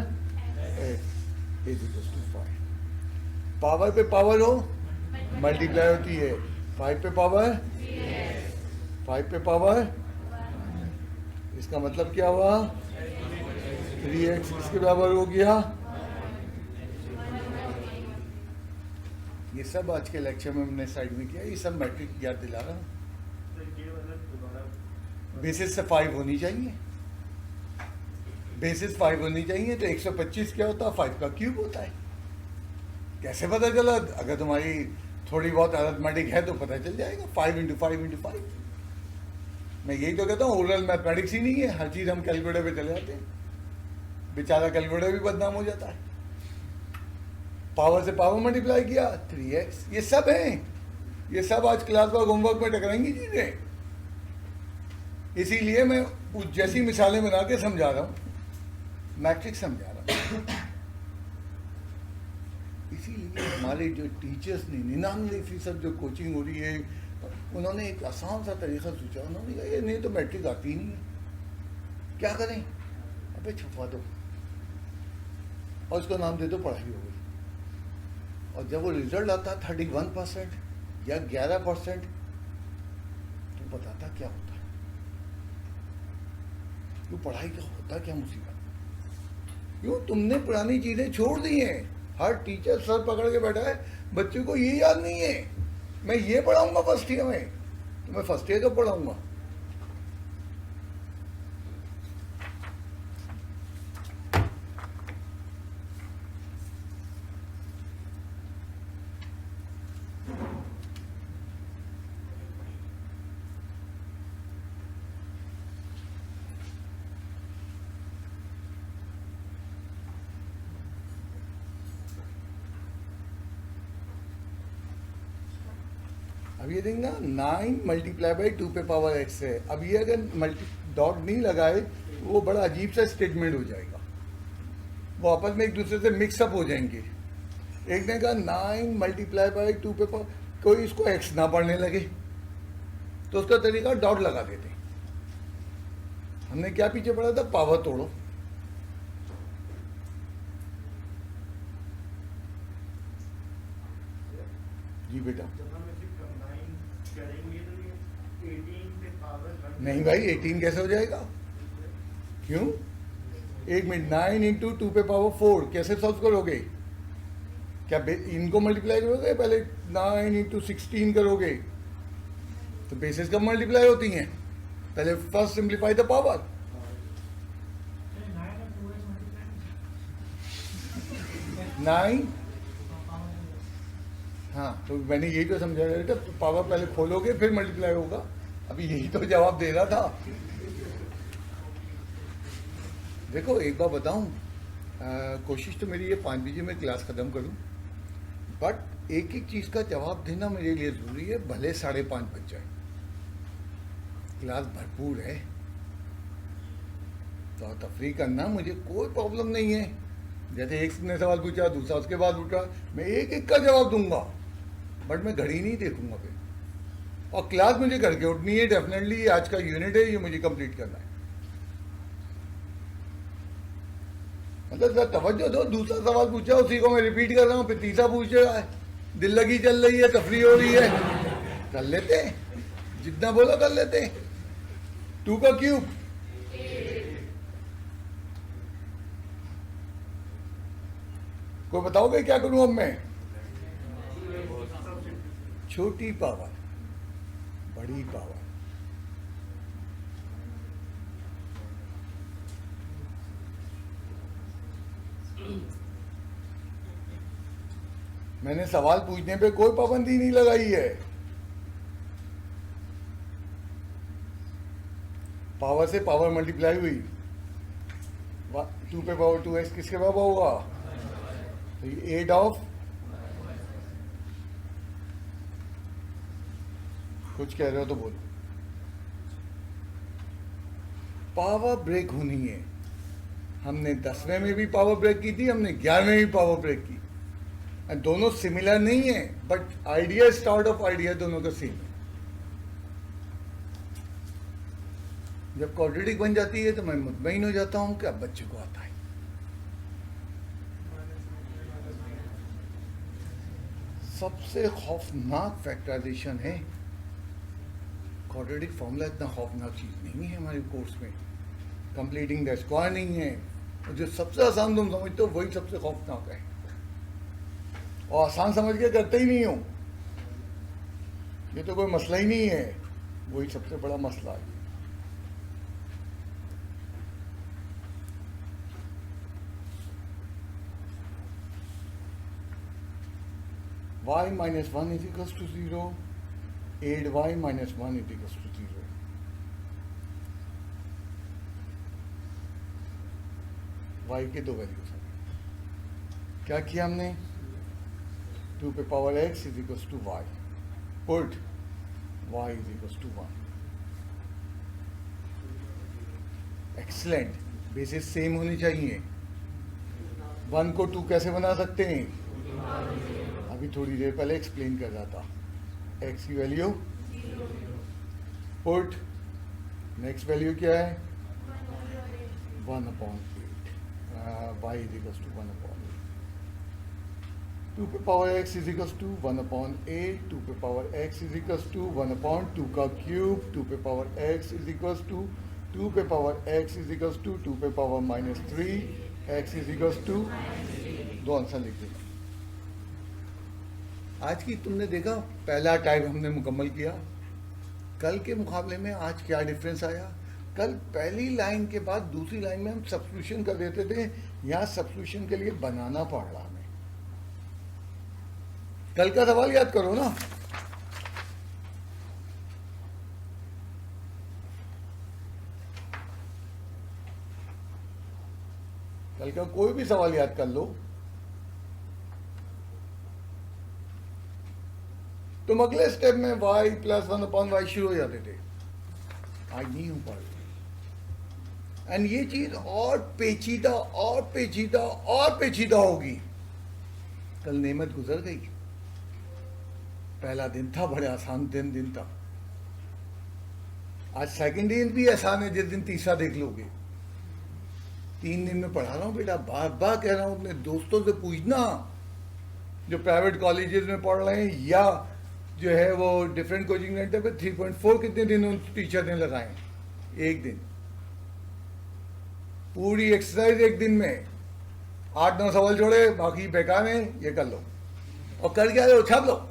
x is equal to 5। Power पे पावर हो मल्टीप्लाई होती है। 5 पे पावर 5 पे पावर, इसका मतलब क्या हुआ? 3x किसके बराबर हो गया? ये सब आज के लेक्चर में हमने साइड में किया, ये सब मैट्रिक याद दिला रहा हूं। बेसिस से 5 होनी चाहिए, बेसिस 5 होनी चाहिए, तो 125 क्या होता है? 5 का क्यूब होता है। कैसे पता चला? अगर तुम्हारी थोड़ी बहुत अरिथमेटिक है तो पता चल जाएगा। 5 इंटू 5 इंटू 5। मैं यही तो कहता हूँ, ओरल मैथमेटिक्स ही नहीं है, हर चीज हम कैलकुलेटर पे चले जाते हैं, बेचारा कैलकुलेटर भी बदनाम हो जाता है। पावर से पावर मल्टीप्लाई किया 3x, ये सब है, ये सब आज क्लास वर्क होमवर्क में टकराएंगी चीजें। इसीलिए मैं जैसी मिसालें बना के समझा रहा हूँ, मैट्रिक्स समझा रहा हूँ। इसीलिए हमारे जो टीचर्स ने 99% जो कोचिंग हो रही है, उन्होंने एक आसान सा तरीका सोचा, उन्होंने कहा ये नहीं तो मैट्रिक आती ही नहीं है, क्या करें, अबे छुपा दो और उसका नाम दे दो पढ़ाई हो गई। और जब वो रिजल्ट आता 31% या 11% तो बताता क्या होता है, तो पढ़ाई का होता क्या मुसीबत। क्यों, तुमने पुरानी चीजें छोड़ दी हैं। हर टीचर सर पकड़ के बैठा है, बच्चे को ये याद नहीं है मैं ये पढ़ाऊंगा फर्स्ट ईयर में, तो मैं फर्स्ट ईयर का पढ़ाऊंगा। अब ये देखेंगे 9 मल्टीप्लाई बाई 2 पे पावर x है। अब ये अगर मल्टी डॉट नहीं लगाए वो बड़ा अजीब सा स्टेटमेंट हो जाएगा, वो आपस में एक दूसरे से मिक्सअप हो जाएंगे। एक ने कहा 9 मल्टीप्लाई बाई 2 पे पावर, कोई इसको x ना पढ़ने लगे तो उसका तरीका डॉट लगा देते। हमने क्या पीछे पढ़ा था, पावर तोड़ो। जी बेटा, नहीं भाई 18 कैसे हो जाएगा, क्यों, एक मिनट, 9 इंटू 2 पे पावर 4 कैसे सॉल्व करोगे, क्या इनको मल्टीप्लाई करोगे, पहले 9 इंटू 16 करोगे, तो बेसिस कब मल्टीप्लाई होती हैं, पहले फर्स्ट सिंप्लीफाई द पावर। 9, हाँ तो मैंने यही तो समझा था, तो पावर पहले खोलोगे फिर मल्टीप्लाई होगा, अभी यही तो जवाब दे रहा था। देखो एक बार बताऊं, कोशिश तो मेरी ये 5 बजे में क्लास खत्म करूं, बट एक एक चीज का जवाब देना मेरे लिए जरूरी है, भले 5:30 बज जाए, क्लास भरपूर है, तो तफरीह करना मुझे कोई प्रॉब्लम नहीं है। जैसे एक ने सवाल पूछा, दूसरा उसके बाद उठा, मैं एक एक का जवाब दूंगा, बट मैं घड़ी नहीं देखूंगा फिर। और क्लास मुझे करके उठनी है डेफिनेटली, आज का यूनिट है ये मुझे कंप्लीट करना है। मतलब तवज्जो दो, दूसरा सवाल पूछा उसी को मैं रिपीट कर रहा हूँ, फिर तीसरा पूछ रहा है, दिल लगी चल रही है, तफरीह हो रही है, कर लेते हैं, जितना बोला कर लेते हैं। 2 का क्यूब कोई बताओगे क्या करूं अब मैं, छोटी पावर बड़ी पावर, मैंने सवाल पूछने पे कोई पाबंदी नहीं लगाई है। पावर से पावर मल्टीप्लाई हुई, 2 पे पावर 2x किसके बराबर होगा, तो ये 8 ऑफ, कुछ कह रहे हो तो बोलो। पावर ब्रेक होनी है, हमने 10वें में भी पावर ब्रेक की थी, हमने 11वें में भी पावर ब्रेक की, दोनों सिमिलर नहीं है, but idea, start of idea दोनों का सेम है। जब क्वाड्रेटिक बन जाती है तो मैं मुतमईन हो जाता हूं कि अब बच्चे को आता है। सबसे खौफनाक फैक्टराइजेशन है, क्वाड्रेटिक फॉर्मूला इतना खौफनाक चीज नहीं है हमारे कोर्स में, कंप्लीटिंग द स्क्वायर नहीं है, और जो सबसे आसान तुम समझते हो वही सबसे खौफनाक है, और आसान समझ के करते ही नहीं हो, ये तो कोई मसला ही नहीं है, वही सबसे बड़ा मसला है। y minus 1 is equals to 0, 8y minus 1 is equals to 0. y के दो वैल्यूज हैं, क्या किया हमने, 2 पे power x is equals to y, put y is equals to 1. Excellent, basis same होनी चाहिए। 1 को 2 कैसे बना सकते हैं, अभी थोड़ी देर पहले एक्सप्लेन कर रहा था, x की वैल्यू पुट नेक्स्ट वैल्यू क्या है 1/8 y is equals to 1/8 2 पे power x is equals to 1/8 2 पे power x is equals to 1/2 का क्यूब 2 पे power x is equals to 2 पे power x is equals to 2 पे power -3 x is equals to दो answer लिख दिया। आज की तुमने देखा पहला टाइप हमने मुकम्मल किया। कल के मुकाबले में आज क्या डिफरेंस आया? कल पहली लाइन के बाद दूसरी लाइन में हम सब्स्टिट्यूशन कर देते थे, यहाँ सब्स्टिट्यूशन के लिए बनाना पड़ रहा हमें। कल का सवाल याद करो ना। कल का कोई भी सवाल याद कर लो। तुम अगले स्टेप में y + 1/y शुरू हो जाते थे, आज नहीं हो पा रही। एंड ये चीज और पेचीदा और पेचीदा और पेचीदा होगी। कल नेमत गुजर गई, पहला दिन था, बड़े आसान दिन था। आज सेकंड दिन भी आसान है, जिस दिन तीसरा देख लोगे। 3 दिन में पढ़ा रहा हूं बेटा, बार बार कह रहा हूं अपने दोस्तों से पूछना जो प्राइवेट कॉलेजेस में पढ़ रहे हैं या जो है वो डिफरेंट कोचिंग सेंटर पे 3.4 कितने दिन उन टीचर ने लगाए? एक दिन। पूरी एक्सरसाइज एक दिन में 8-9 सवाल छोड़े, बाकी बेकार है, ये कर लो। और कर क्या लो? छाप लो।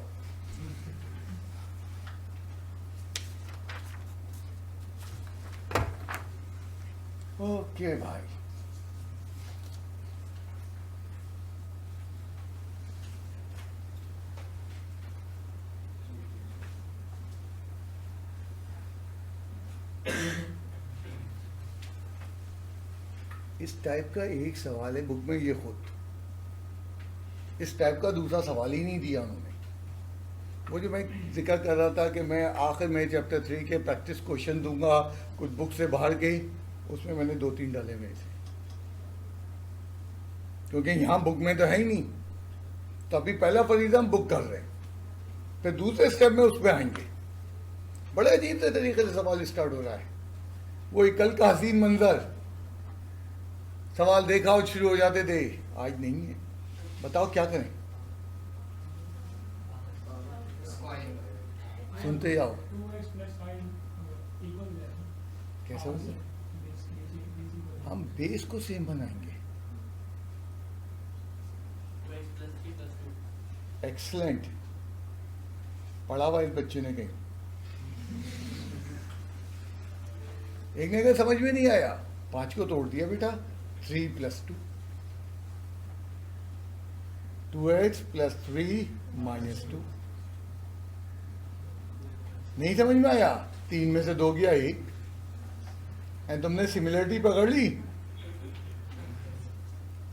ओके भाई, इस टाइप का एक सवाल है बुक में, ये खुद इस टाइप का दूसरा सवाल ही नहीं दिया उन्होंने। वो जो मैं जिक्र कर रहा था कि मैं आखिर में चैप्टर 3 के प्रैक्टिस क्वेश्चन दूंगा कुछ बुक से बाहर के, उसमें मैंने 2-3 डाले हुए थे, क्योंकि यहाँ बुक में तो है ही नहीं। तो अभी पहला फरीजा हम बुक कर रहे हैं, फिर दूसरे स्टेप में उस पर आएंगे। बड़े अजीब से तरीके से सवाल स्टार्ट हो रहा है। वो कल का हसीन मंजर, सवाल देखा और शुरू हो जाते थे, आज नहीं है। बताओ क्या करें? सुनते जाओ। 2x + 5 = कैसे होगा? हम बेस को सेम बनाएंगे। 2x + 3 + 2 एक्सलेंट, पढ़ा हुआ इस बच्चे ने कहीं। एक ने कहा समझ में नहीं आया, 5 को तोड़ दिया बेटा, 3 + 2 2x + 3 - 2। नहीं समझ में आया, 3 में से 2 गया 1। एंड तुमने सिमिलरिटी पकड़ ली,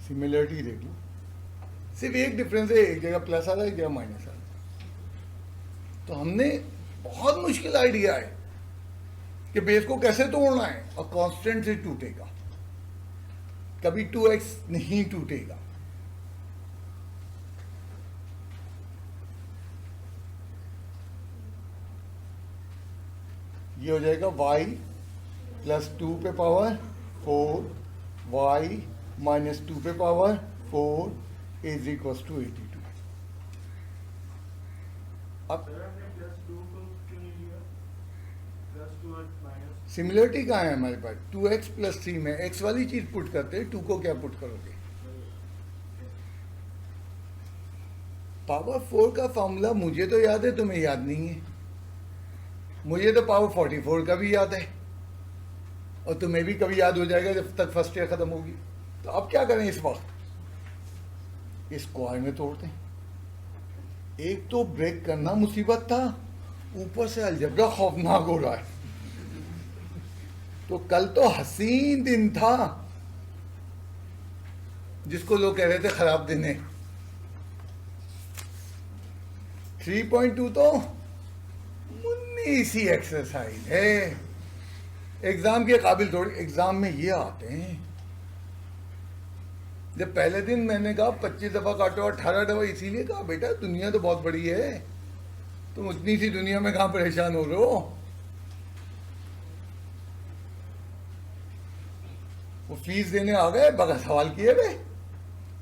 सिमिलरिटी देख लो, सिर्फ एक डिफरेंस है, एक जगह प्लस आ रहा है, एक जगह माइनस आ रहा है। तो हमने बहुत मुश्किल आइडिया है कि बेस को कैसे तोड़ना है, और कांस्टेंट से टूटेगा, कभी 2x नहीं टूटेगा। ये हो जाएगा y + 2 पे पावर 4 y - 2 पे पावर 4 = 82। अब सिमिलरिटी कहाँ है हमारे पास? 2x + 3 में x वाली चीज पुट करते हैं, 2 को क्या पुट करोगे? पावर 4 का फॉर्मूला मुझे तो याद है, तुम्हें याद नहीं है। मुझे तो पावर 44 का भी याद है, और तुम्हें भी कभी याद हो जाएगा जब तक फर्स्ट ईयर खत्म होगी। तो अब क्या करें इस वक्त? इस स्क्वायर में तोड़ते हैं। एक तो ब्रेक करना मुसीबत था, ऊपर से अलजबरा खौफनाक हो रहा है। तो कल तो हसीन दिन था, जिसको लोग कह रहे थे खराब दिन है। 3.2 तो मुन्नी सी एक्सरसाइज है, एग्जाम के काबिल थोड़ी। एग्जाम में ये आते हैं, जब पहले दिन मैंने कहा 25 दफा काटो, 18 दफा, इसीलिए कहा बेटा दुनिया तो बहुत बड़ी है, तुम उतनी सी दुनिया में कहां परेशान हो रहे हो। वो फीस देने आ गए, बगैर सवाल किए वे।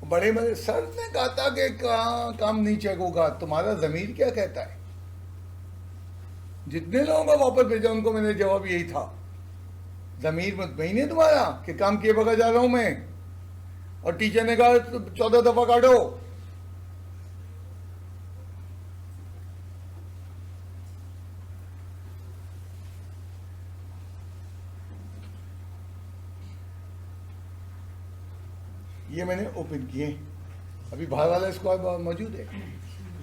बड़े मजे सर ने कहा था कि काम नहीं चेक होगा, तुम्हारा जमीर क्या कहता है? जितने लोगों को वापस भेजा उनको मैंने जवाब यही था, जमीर मुतमईन है तुम्हारा कि काम किए बगैर जा रहा हूं मैं? और टीचर ने कहा 14 दफा काटो। ये मैंने ओपन किए, अभी बाहर वाला स्क्वायर मौजूद है।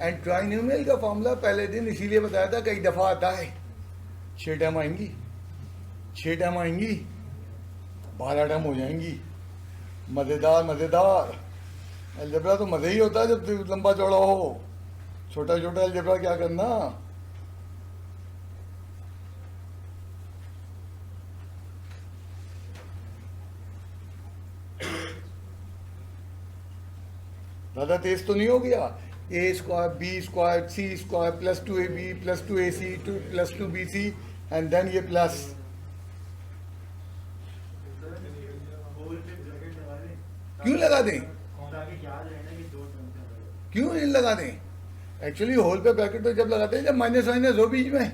एंड ट्राइन्यूमेरियल का फॉर्मूला पहले दिन इसीलिए बताया था, कई दफा आता है। 6 टर्म आएंगी, 6 टर्म आएंगी, 12 टर्म हो जाएंगी। मजेदार मजेदार अलजेब्रा तो मजे ही होता है जब लंबा चौड़ा हो। छोटा छोटा अलजेब्रा क्या करना। ज्यादा तेज तो नहीं हो गया? A square B square C square plus 2ab plus 2ac plus 2bc and then ये प्लस। क्यों लगा दें? क्यों नहीं लगा दें? एक्चुअली होल पे ब्रैकेट तो जब लगाते हैं जब माइनस माइनस हो बीच में,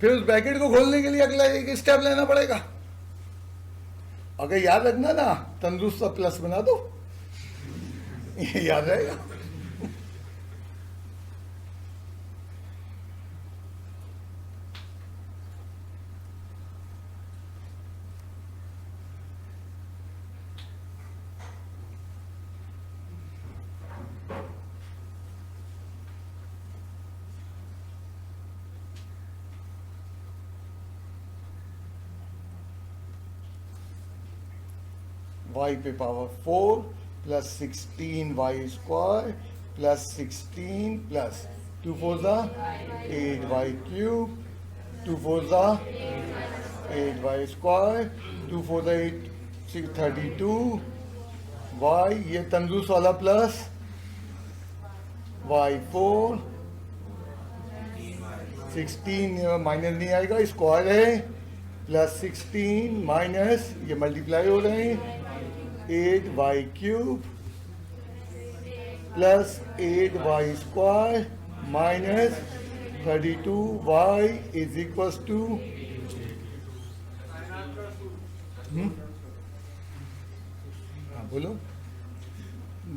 फिर उस ब्रैकेट को खोलने के लिए अगला एक स्टेप लेना पड़ेगा। अगर याद रखना ना, तंदुरुस्त सा प्लस बना दो, ये याद रहेगा। y पे power 4 plus 16y square plus 16 plus 2 4 ज़ा 8y क्यूब 2 4 ज़ा 8y स्क्वायर 2 4 ज़ा 8 32 y, ये तंदुरुस्त वाला प्लस y4 16 माइनस नहीं आएगा, स्क्वायर है, प्लस 16 माइनस ये मल्टीप्लाई हो रहे हैं 8y cube plus 8y square minus 32y is equal to बोलो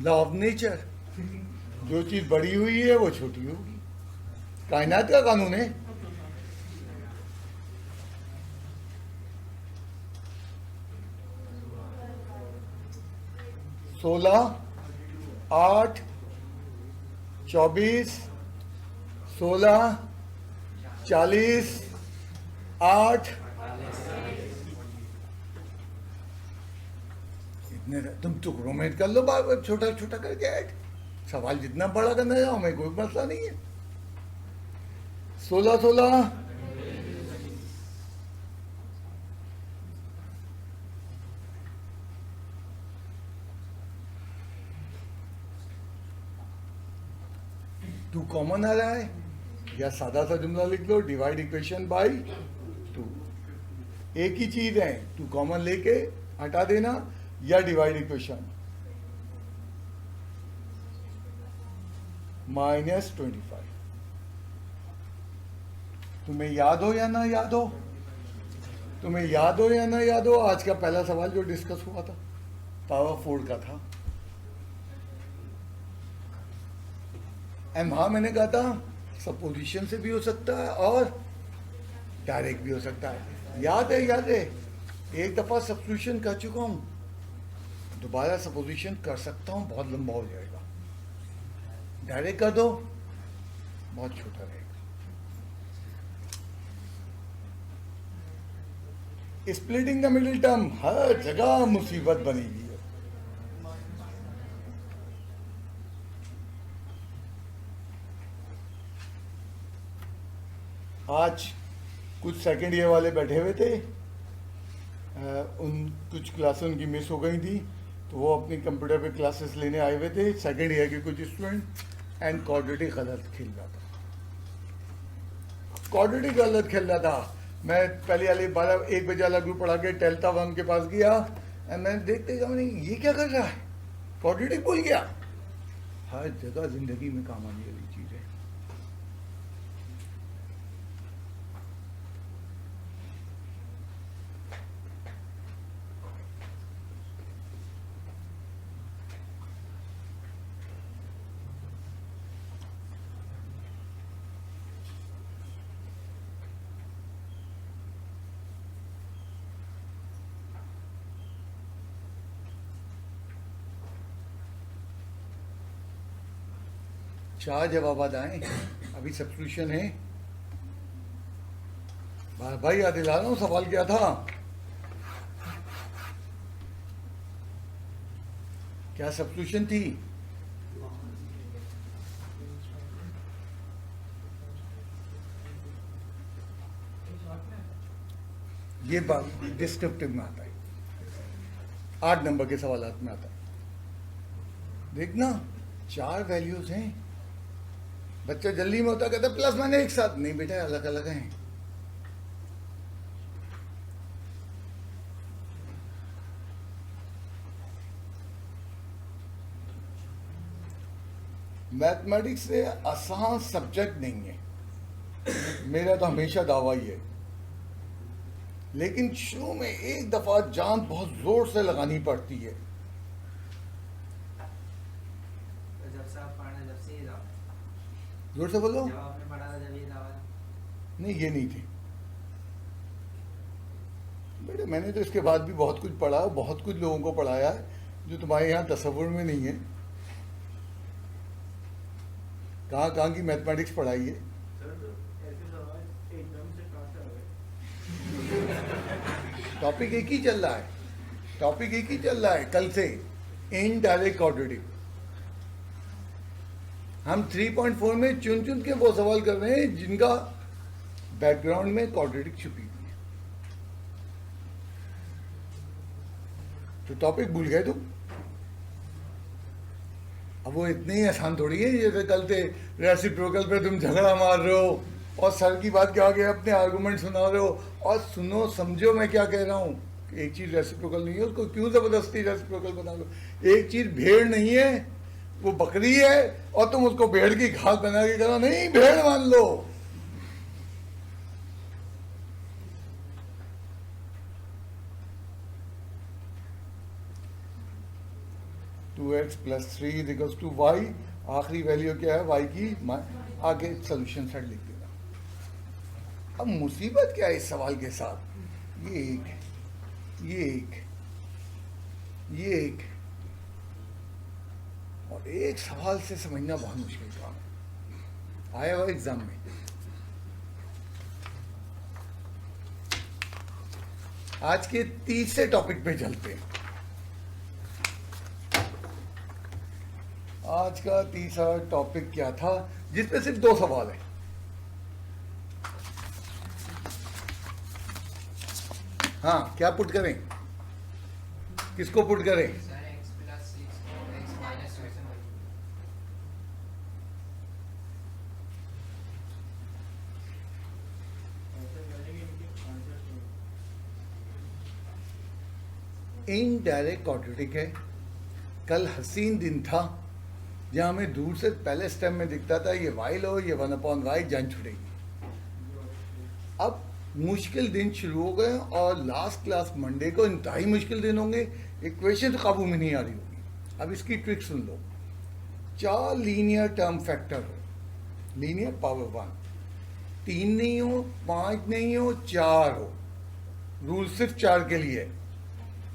लॉ ऑफ नेचर। जो चीज बड़ी हुई है वो छोटी होगी, कायनात का कानून है। सोलह 8 24 16 40 8 इतने तुम टुकड़ों में कर लो, बार छोटा छोटा करके ऐड। सवाल जितना बड़ा करना चाहो हमें कोई मसला नहीं है। 16 16 2 कॉमन आ रहा है, या सादा सा जुमला लिख लो, डिवाइड इक्वेशन बाय 2। एक ही चीज है, 2 कॉमन लेके हटा देना या डिवाइड इक्वेशन -25। तुम्हें याद हो या ना याद हो, तुम्हें याद हो या ना याद हो, आज का पहला सवाल जो डिस्कस हुआ था पावर 4 का था। एंड वहां मैंने कहा था सपोजिशन से भी हो सकता है और डायरेक्ट भी हो सकता है। याद है, याद है, एक दफा सब्स्टिट्यूशन कर चुका हूं, दोबारा सपोजिशन कर सकता हूं, बहुत लंबा हो जाएगा। डायरेक्ट कर दो, बहुत छोटा रहेगा। स्प्लिटिंग द मिडिल टर्म हर जगह मुसीबत बनेगी। आज कुछ सेकेंड ईयर वाले बैठे हुए थे, उन कुछ क्लासेस उनकी मिस हो गई थी, तो वो अपनी कंप्यूटर पे क्लासेस लेने आए हुए थे, सेकेंड ईयर के कुछ स्टूडेंट। एंड क्वाड्रेटिक गलत खेल रहा था, क्वाड्रेटिक गलत खेल रहा था। मैं पहले वाले 1 बजे वाला ग्रुप पढ़ा के टहलता हुआ उनके पास गया, मैंने देखते मैंने ये क्या कर रहा है, क्वाड्रेटिक भूल गया। हर जगह जिंदगी में काम आने वाली चीज है। चार जवाब आए, अभी सब्स्टिट्यूशन है। भाई याद दिला रहा हूं सवाल क्या था, क्या सब्स्टिट्यूशन थी? ये बात डिस्क्रिप्टिव में आता है, 8 नंबर के सवालात में आता है। देखना 4 वैल्यूज हैं। बच्चा जल्दी में होता कहता प्लस माइनस एक साथ, नहीं बेटा अलग अलग हैं। मैथमेटिक्स से आसान सब्जेक्ट नहीं है, मेरा तो हमेशा दावा ही है, लेकिन शुरू में एक दफा जान बहुत जोर से लगानी पड़ती है। जोर से बोलो। जब आपने पढ़ा था जब ये दावा नहीं, ये नहीं थी बेटा, मैंने तो इसके बाद भी बहुत कुछ पढ़ा, बहुत कुछ लोगों को पढ़ाया है जो तुम्हारे यहाँ तस्वुर में नहीं है। कहाँ कहाँ की मैथमेटिक्स पढ़ाई है। सर तो ऐसे सवाल एकदम से कहाँ से आ गए? टॉपिक एक ही चल रहा है, टॉपिक एक ही चल रहा है कल से, इनडायरेक्ट क्वाड्रेटिक। हम 3.4 में चुन चुन के वो सवाल कर रहे हैं जिनका बैकग्राउंड में क्वाड्रेटिक छुपी हुई है। तो टॉपिक भूल गए तुम। अब वो इतने ही आसान थोड़ी है जैसे कल से रेसिप्रोकल पे तुम झगड़ा मार रहे हो और सर की बात के आगे अपने आर्गुमेंट सुना रहे हो। और सुनो समझो मैं क्या कह रहा हूँ, एक चीज रेसिप्रोकल नहीं है उसको क्यों जबरदस्ती रेसिप्रोकल बना लो। एक चीज भेड़ नहीं है, वो बकरी है, और तुम उसको भेड़ की घास बना के करो, नहीं भेड़ मान लो। Two x plus 3 equals to y, आखिरी वैल्यू क्या है वाई की, आगे सोल्यूशन सेट लिख देना। अब मुसीबत क्या है इस सवाल के साथ, ये एक, ये एक, ये एक, और एक सवाल से समझना बहुत मुश्किल काम है, आया हुआ एग्जाम में। आज के तीसरे टॉपिक पे चलते हैं। आज का तीसरा टॉपिक क्या था, जिसमें सिर्फ 2 सवाल है। हाँ, क्या पुट करें, किसको पुट करें? इनडायरेक्ट क्वाड्रेटिक है। कल हसीन दिन था जहां हमें दूर से पहले स्टेप में दिखता था ये वाई लो, ये 1/y जान छुड़ेगी। अब मुश्किल दिन शुरू हो गए और लास्ट क्लास मंडे को इंतहाई मुश्किल दिन होंगे, इक्वेशन तो काबू में नहीं आ रही होगी। अब इसकी ट्रिक सुन लो, 4 लीनियर टर्म फैक्टर हो, लीनियर पावर 1, 3 नहीं हो, 5 नहीं हो, 4 हो, रूल सिर्फ 4 के लिए।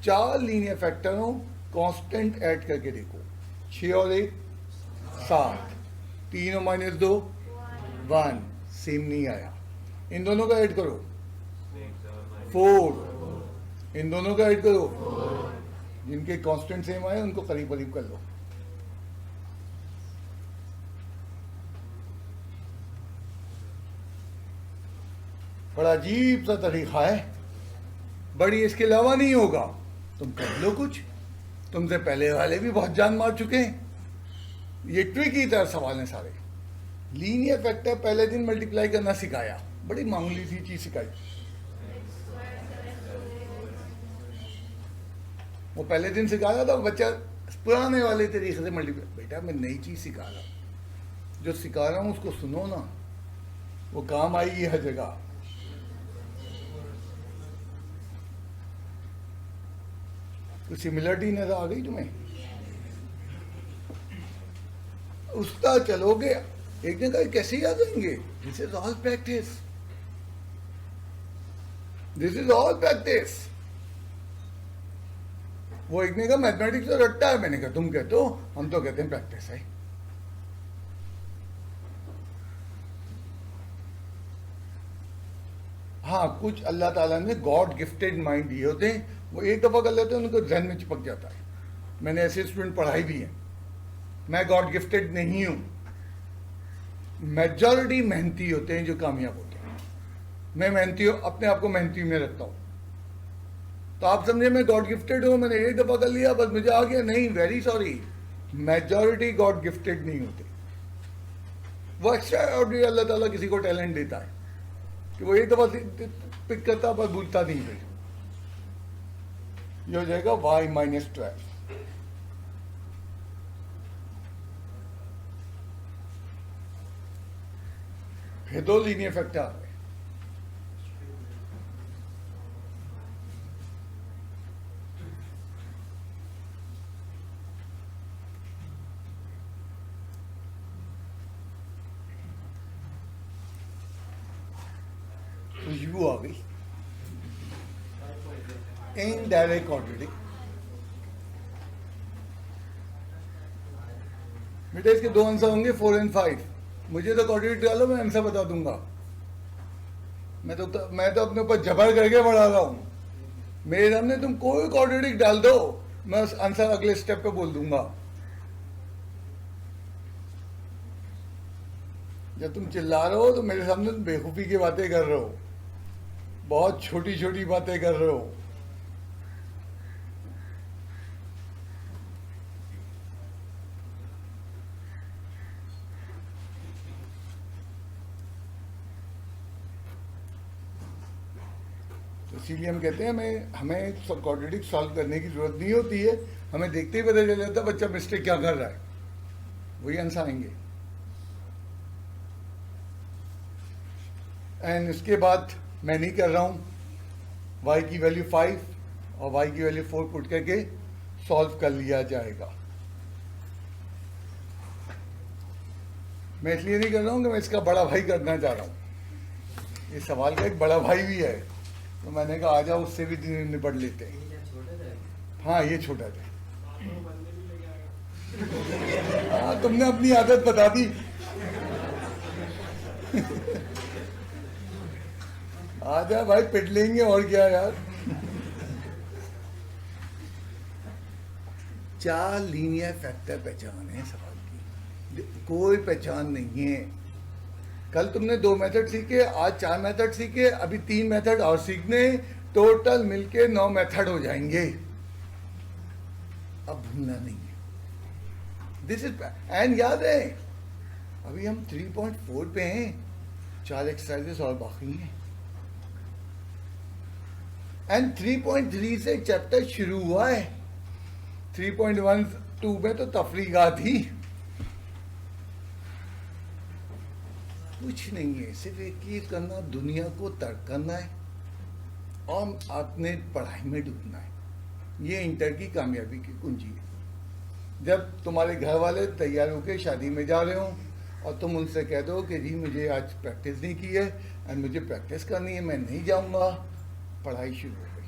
4 लीनियर फैक्टर हो, कांस्टेंट ऐड करके देखो, 6 और 1 7, 3 और -2 1, सेम नहीं आया। इन दोनों का ऐड करो 4, इन दोनों का ऐड करो, जिनके कांस्टेंट सेम आए उनको करीब करीब कर लो। बड़ा अजीब सा तरीका है, बड़ी इसके अलावा नहीं होगा, तुम कर लो कुछ, तुमसे पहले वाले भी बहुत जान मार चुके हैं। ये ट्रिक की तरह सवाल है सारे। लीनियर फैक्टर पहले दिन मल्टीप्लाई करना सिखाया, बड़ी मामूली सी चीज सिखाई, वो पहले दिन सिखा रहा था, बच्चा पुराने वाले तरीके से मल्टीप्लाई। बेटा मैं नई चीज़ सिखा रहा हूँ, जो सिखा रहा हूँ उसको सुनो ना, वो काम आएगी हर जगह। तो सिमिलरिटी नजर आ गई तुम्हें? उसका चलोगे एक दिन का कैसे याद रहेंगे? This is all practice, this is all practice. वो एक ने कहा मैथमेटिक्स तो रट्टा है, मैंने कहा तुम कहते हो, हम तो कहते हैं प्रैक्टिस है। हाँ, कुछ अल्लाह ताला ने गॉड गिफ्टेड माइंड दिए होते हैं, वो एक दफा कर लेते हैं, उनको जहन में चिपक जाता है। मैंने ऐसे स्टूडेंट पढ़ाई भी है। मैं गॉड गिफ्टेड नहीं हूं, मेजॉरिटी मेहनती होते हैं जो कामयाब होते हैं। मैं मेहनती हूं, अपने आप को मेहनती में रखता हूं। तो आप समझे मैं गॉड गिफ्टेड हूं, मैंने एक दफा कर लिया बस मुझे आ गया? नहीं, very sorry, majority God gifted नहीं होते। वो एक्स्ट्रा ऑर्डिनरी अल्लाह ताला किसी को टैलेंट देता है कि वो एक दफा पिक करता पर भूलता नहीं। फिर ये हो जाएगा y-12। फिर दो लीनियर फैक्टर आ गए। तो यू आ गई इनडायरेक्ट क्वाड्रेटिक। बेटा इसके दो आंसर होंगे 4 और 5। मुझे तो क्वाड्रेटिक डालो, मैं आंसर बता दूंगा। मैं तो अपने ऊपर जबर करके बढ़ा रहा हूं। मेरे सामने तुम कोई क्वाड्रेटिक डाल दो, मैं उस आंसर अगले स्टेप पे बोल दूंगा। जब तुम चिल्ला रहे हो तो मेरे सामने तुम बेवकूफी की बातें कर रहे हो, बहुत छोटी छोटी बातें कर रहे हो। इसीलिए हम कहते हैं हमें क्वाड्रेटिक सॉल्व करने की जरूरत नहीं होती है, हमें देखते ही पता चल जाता है बच्चा मिस्टेक क्या कर रहा है, वही आंसर आएंगे। एंड इसके बाद मैं नहीं कर रहा हूं, y की वैल्यू 5 और y की वैल्यू 4 पुट करके सॉल्व कर लिया जाएगा। मैं इसलिए नहीं कर रहा हूं कि मैं इसका बड़ा भाई करना चाह रहा हूं। इस सवाल का एक बड़ा भाई भी है, तो मैंने कहा आ जाओ उससे भी निपट लेते हैं। हाँ ये छोटा था। हाँ तुमने अपनी आदत बता दी। आ जा भाई, पिट लेंगे और क्या यार। 4 लीनियर फैक्टर पहचान है सवाल की, कोई पहचान नहीं है। कल तुमने 2 मेथड सीखे, आज 4 मेथड सीखे, अभी 3 मेथड और सीखने, टोटल मिलके 9 मेथड हो जाएंगे। अब भूलना नहीं है। दिस इज एंड याद है अभी हम 3.4 पे हैं, 4 एक्सरसाइजेस और बाकी हैं। एंड 3.3 से चैप्टर शुरू हुआ है। 3.12 में तो तफरीगा थी, कुछ नहीं है, सिर्फ एक ही करना, दुनिया को तर्क करना है और अपने पढ़ाई में डूबना है। ये इंटर की कामयाबी की कुंजी है। जब तुम्हारे घर वाले तैयार होकर शादी में जा रहे हो और तुम उनसे कह दो कि जी मुझे आज प्रैक्टिस नहीं की है और मुझे प्रैक्टिस करनी है, मैं नहीं जाऊंगा, पढ़ाई शुरू हो गई।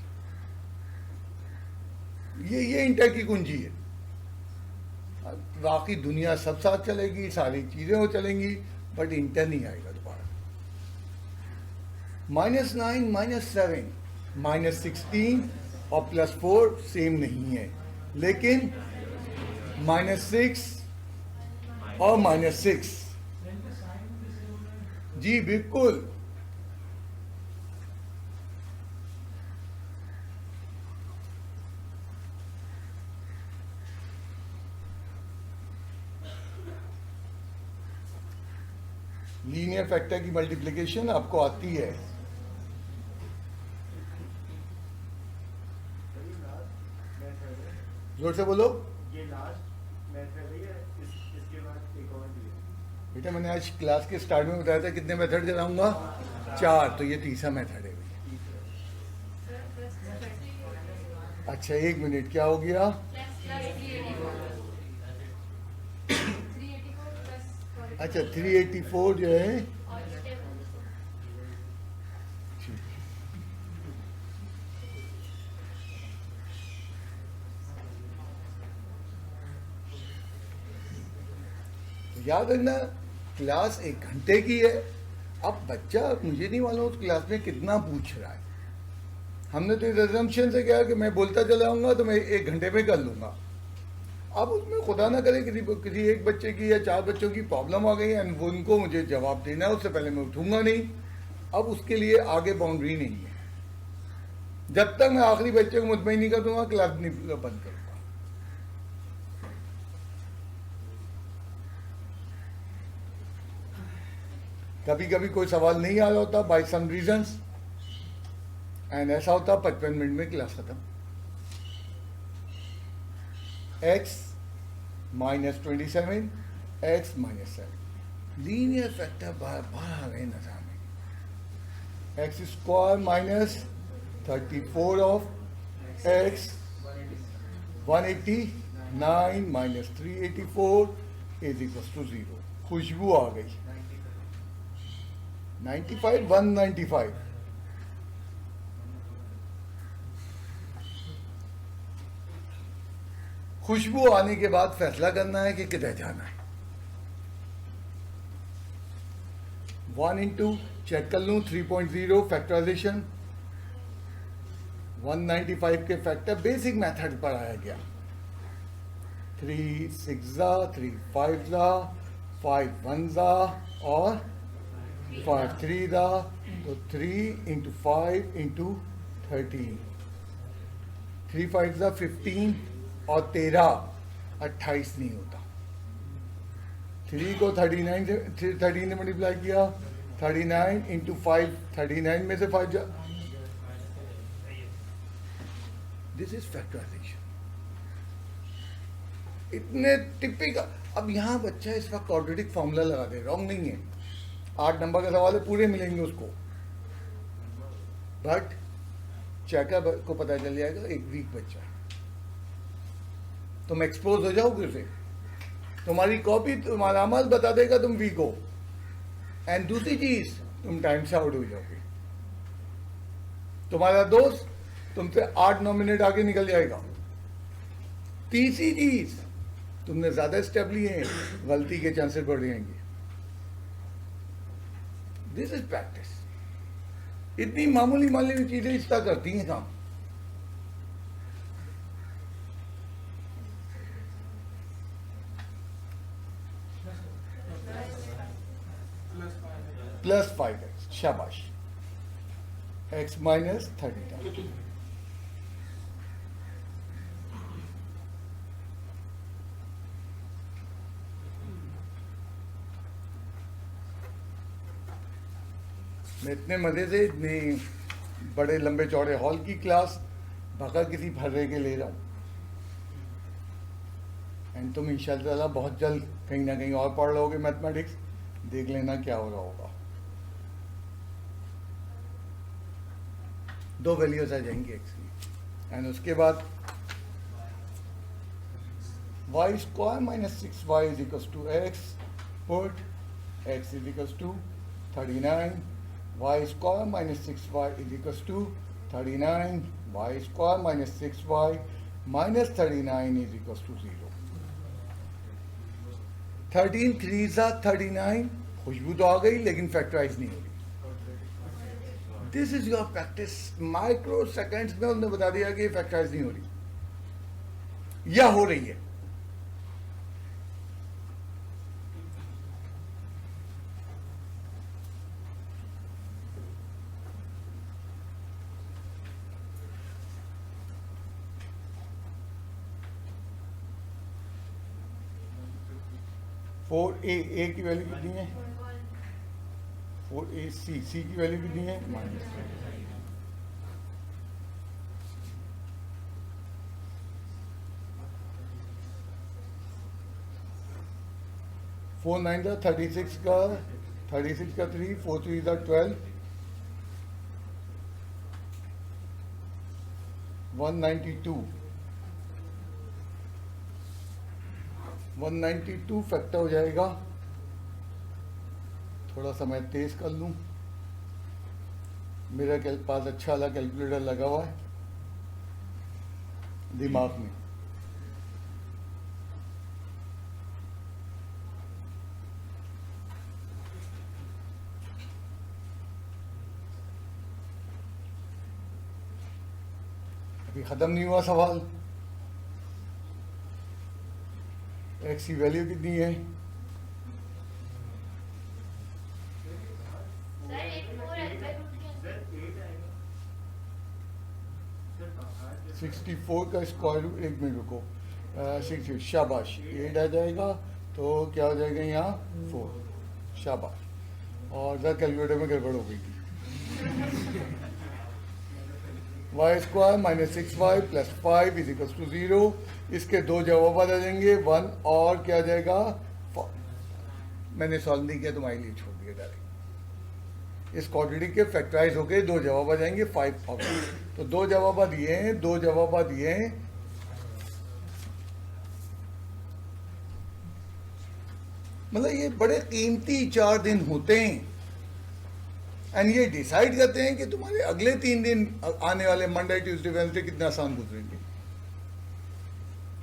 ये इंटर की कुंजी है। बाकी दुनिया सब साथ चलेगी, सारी चीजें वो चलेंगी, बट इंटर नहीं आएगा दोबारा। -9, -7, -16 और +4 सेम नहीं है, लेकिन -6 और -6 जी बिल्कुल। लीनियर फैक्टर की मल्टीप्लिकेशन आपको आती है। जोर से बोलो। ये लास्ट मेथड है या इसके बाद एक और भी है? बेटा मैंने आज क्लास के स्टार्ट में बताया था कितने मेथड चलाऊंगा, 4, तो ये तीसरा मेथड है भैया। अच्छा 1 मिनट, क्या हो गया? अच्छा 384 जो है, ठीक। तो याद रखना क्लास 1 घंटे की है। अब बच्चा मुझे नहीं मालूम उस क्लास में कितना पूछ रहा है। हमने तो इस assumption से किया कि मैं बोलता चला आऊंगा तो मैं 1 घंटे में कर लूंगा। अब उसमें खुदा ना करे किसी एक बच्चे की या 4 बच्चों की प्रॉब्लम आ गई एंड वो उनको मुझे जवाब देना है, उससे पहले मैं उठूंगा नहीं। अब उसके लिए आगे बाउंड्री नहीं है। जब तक मैं आखिरी बच्चे को मुतमईन नहीं कर दूंगा क्लास नहीं बंद करूंगा। कभी कभी कोई सवाल नहीं आ रहा होता बाई सम रीजंस, एंड ऐसा होता 55 मिनट में क्लास खत्म। x minus 27, x minus 7. Linear factor बाहर आ गए नजर में। x square minus 34 of x 189 minus 384 is equal to 0। खुशबू आ गई। 95 195। खुशबू आने के बाद फैसला करना है कि किधर जाना है। 1 इंटू चेक कर लूँ 3.0 फैक्टराइजेशन 195 के फैक्टर बेसिक मेथड पढ़ाया गया। 3 6 3 5 5 1 और 5 3 तो 3 इंटू 5 इंटू 13 3 5 15 और 13 28 नहीं होता। 3 को 39 से 13 ने मल्टीप्लाई किया, 39 इंटू 5 39 में से 5 दिस इज फैक्टराइजेशन। इतने टिपिकल। अब यहां बच्चा इस वक्त क्वाड्रेटिक फॉर्मूला लगा दे, रॉन्ग नहीं है। 8 नंबर का सवाल है, पूरे मिलेंगे उसको, बट चेकर को पता चल जाएगा एक वीक बच्चा है। तुम एक्सपोज हो जाओगे उसे, तुम्हारी कॉपी तुम्हारा अमल बता देगा तुम वीक हो। एंड दूसरी चीज, तुम टाइम से आउट हो जाओगे। तुम्हारा दोस्त तुमसे 8-9 मिनट आगे निकल जाएगा। तीसरी चीज, तुमने ज्यादा स्टेप लिए हैं, गलती के चांसेस बढ़ जाएंगे। This is practice. इतनी मामूली मामूली चीजें इस तरह करती हैं काम। +5x, शाबाश। x minus 30। मैं इतने मजे से इतने बड़े लंबे चौड़े हॉल की क्लास बगैर किसी फर्रे के ले रहा हूं। एंड तुम इंशाल्लाह बहुत जल्द कहीं ना कहीं और पढ़ लोगे मैथमेटिक्स, देख लेना क्या हो रहा होगा। 2 वैल्यूज आ जाएंगी एक्चुअली। एंड उसके बाद y square minus 6y is equal to x, put x is equal to 39, y square minus 6y is equal to 39, y square minus 6y minus 39 is equal to 0। 13 3 39। खुशबू तो आ गई लेकिन factorise नहीं होगी। This is your practice. Microseconds में उन्होंने बता दिया कि फैक्टराइज नहीं हो रही या हो रही है। फोर ए की वैल्यू कितनी है? 4a सी की वैल्यू कितनी है? 4 9 का 36 का 3, 4 3 का 12, 192 फैक्टर हो जाएगा। थोड़ा सा मैं तेज कर लूं, मेरा पास अच्छा वाला कैलकुलेटर लगा हुआ है दिमाग में। अभी खत्म नहीं हुआ सवाल। एक्स की वैल्यू कितनी है? सर 8 आएगा। सर कहाँ है? 64 का स्क्वायर रूट, एक मिनट रुको, 60, शाबाश, 8 आ जाएगा तो क्या हो जाएगा यहाँ 4, शाबाश। और जरा कैलकुलेटर में गड़बड़ हो गई थी। Y square minus 6y plus 5 is equal to 0। इसके दो जवाब आ जाएंगे, 1 और क्या आ जाएगा 4। मैंने सॉल्व नहीं किया, तुम्हारे लिए छोड़ दिया डायरेक्ट। इस क्वाड्रेटिक के फैक्टराइज होके दो जवाब आ जाएंगे 5 और 4। तो दो जवाब दिए हैं, दो जवाब दिए हैं। मतलब ये बड़े कीमती 4 दिन होते हैं एंड ये डिसाइड करते हैं कि तुम्हारे अगले 3 दिन आने वाले मंडे ट्यूसडे वेडनेसडे कितना आसान गुजरेंगे।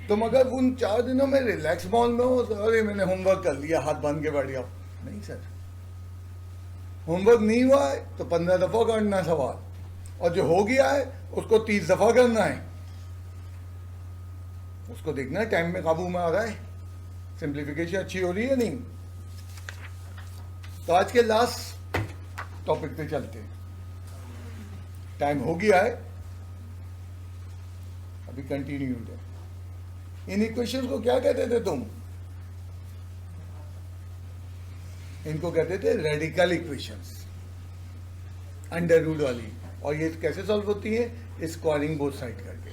तुम अगर उन 4 दिनों में रिलैक्स मॉल में हो, अरे मैंने होमवर्क कर लिया, हाथ बांध के बैठ जाओ, नहीं सर। होमवर्क नहीं हुआ है तो 15 दफा करना है सवाल, और जो हो गया है उसको 30 दफा करना है। उसको देखना है टाइम में काबू में आ रहा है, सिंप्लीफिकेशन अच्छी हो रही है नहीं। तो आज के लास्ट टॉपिक पे चलते हैं। टाइम हो गया है, अभी कंटिन्यू है। इन इक्वेशंस को क्या कहते थे तुम? इनको कहते थे रेडिकल इक्वेशंस, अंडर रूट वाली। और ये कैसे सॉल्व होती है? स्क्वायरिंग बोथ साइड करके।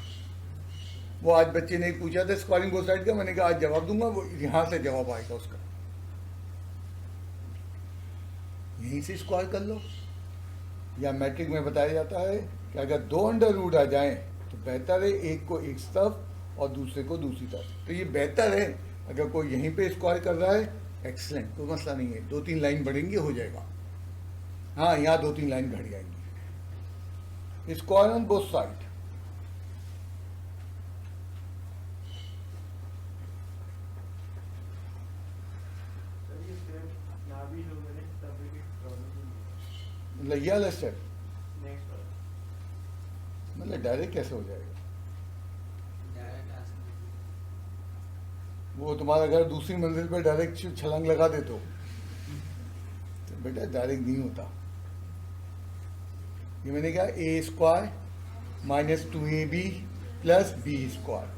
वो आज बच्चे ने पूछा था स्क्वायरिंग बोथ साइड का, मैंने कहा आज जवाब दूंगा, वो यहां से जवाब आएगा उसका। यहीं से स्क्वायर कर लो। या मैट्रिक में बताया जाता है कि अगर 2 अंडर रूट आ जाएं तो बेहतर है एक को एक तरफ और दूसरे को दूसरी तरफ। तो ये बेहतर है अगर कोई यहीं पे स्क्वायर कर रहा है, एक्सलेंट, कोई मसला नहीं है। 2-3 लाइन बढ़ेंगे, हो जाएगा। हाँ, यहाँ 2-3 लाइन घट जाएंगी। Square on both side. मतलब ये वाला स्टेप, मतलब डायरेक्ट कैसे हो जाएगा? वो तुम्हारा घर दूसरी मंजिल पे डायरेक्ट छलांग लगा दे तो बेटा डायरेक्ट नहीं होता। ये मैंने कहा A square minus 2ab plus B square.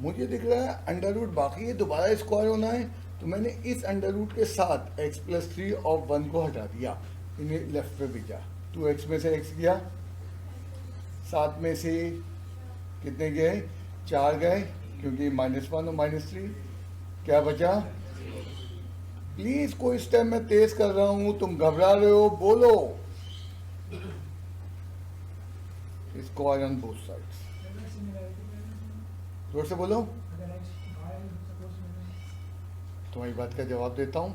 मुझे दिख रहा है अंडर रूट बाकी है, दोबारा स्क्वायर होना है, तो मैंने इस अंडर रूट के साथ x प्लस 3 और 1 को हटा दिया, इन्हें लेफ्ट पे भेजा। 2x में से x गया, 7 में से कितने गए? 4 गए, क्योंकि -1 और -3, क्या बचा? प्लीज कोई स्टेप मैं तेज कर रहा हूं, तुम घबरा रहे हो, बोलो। स्क्वायर ऑन बोथ साइड्स, जोर से बोलो। तुम्हारी बात का जवाब देता हूं,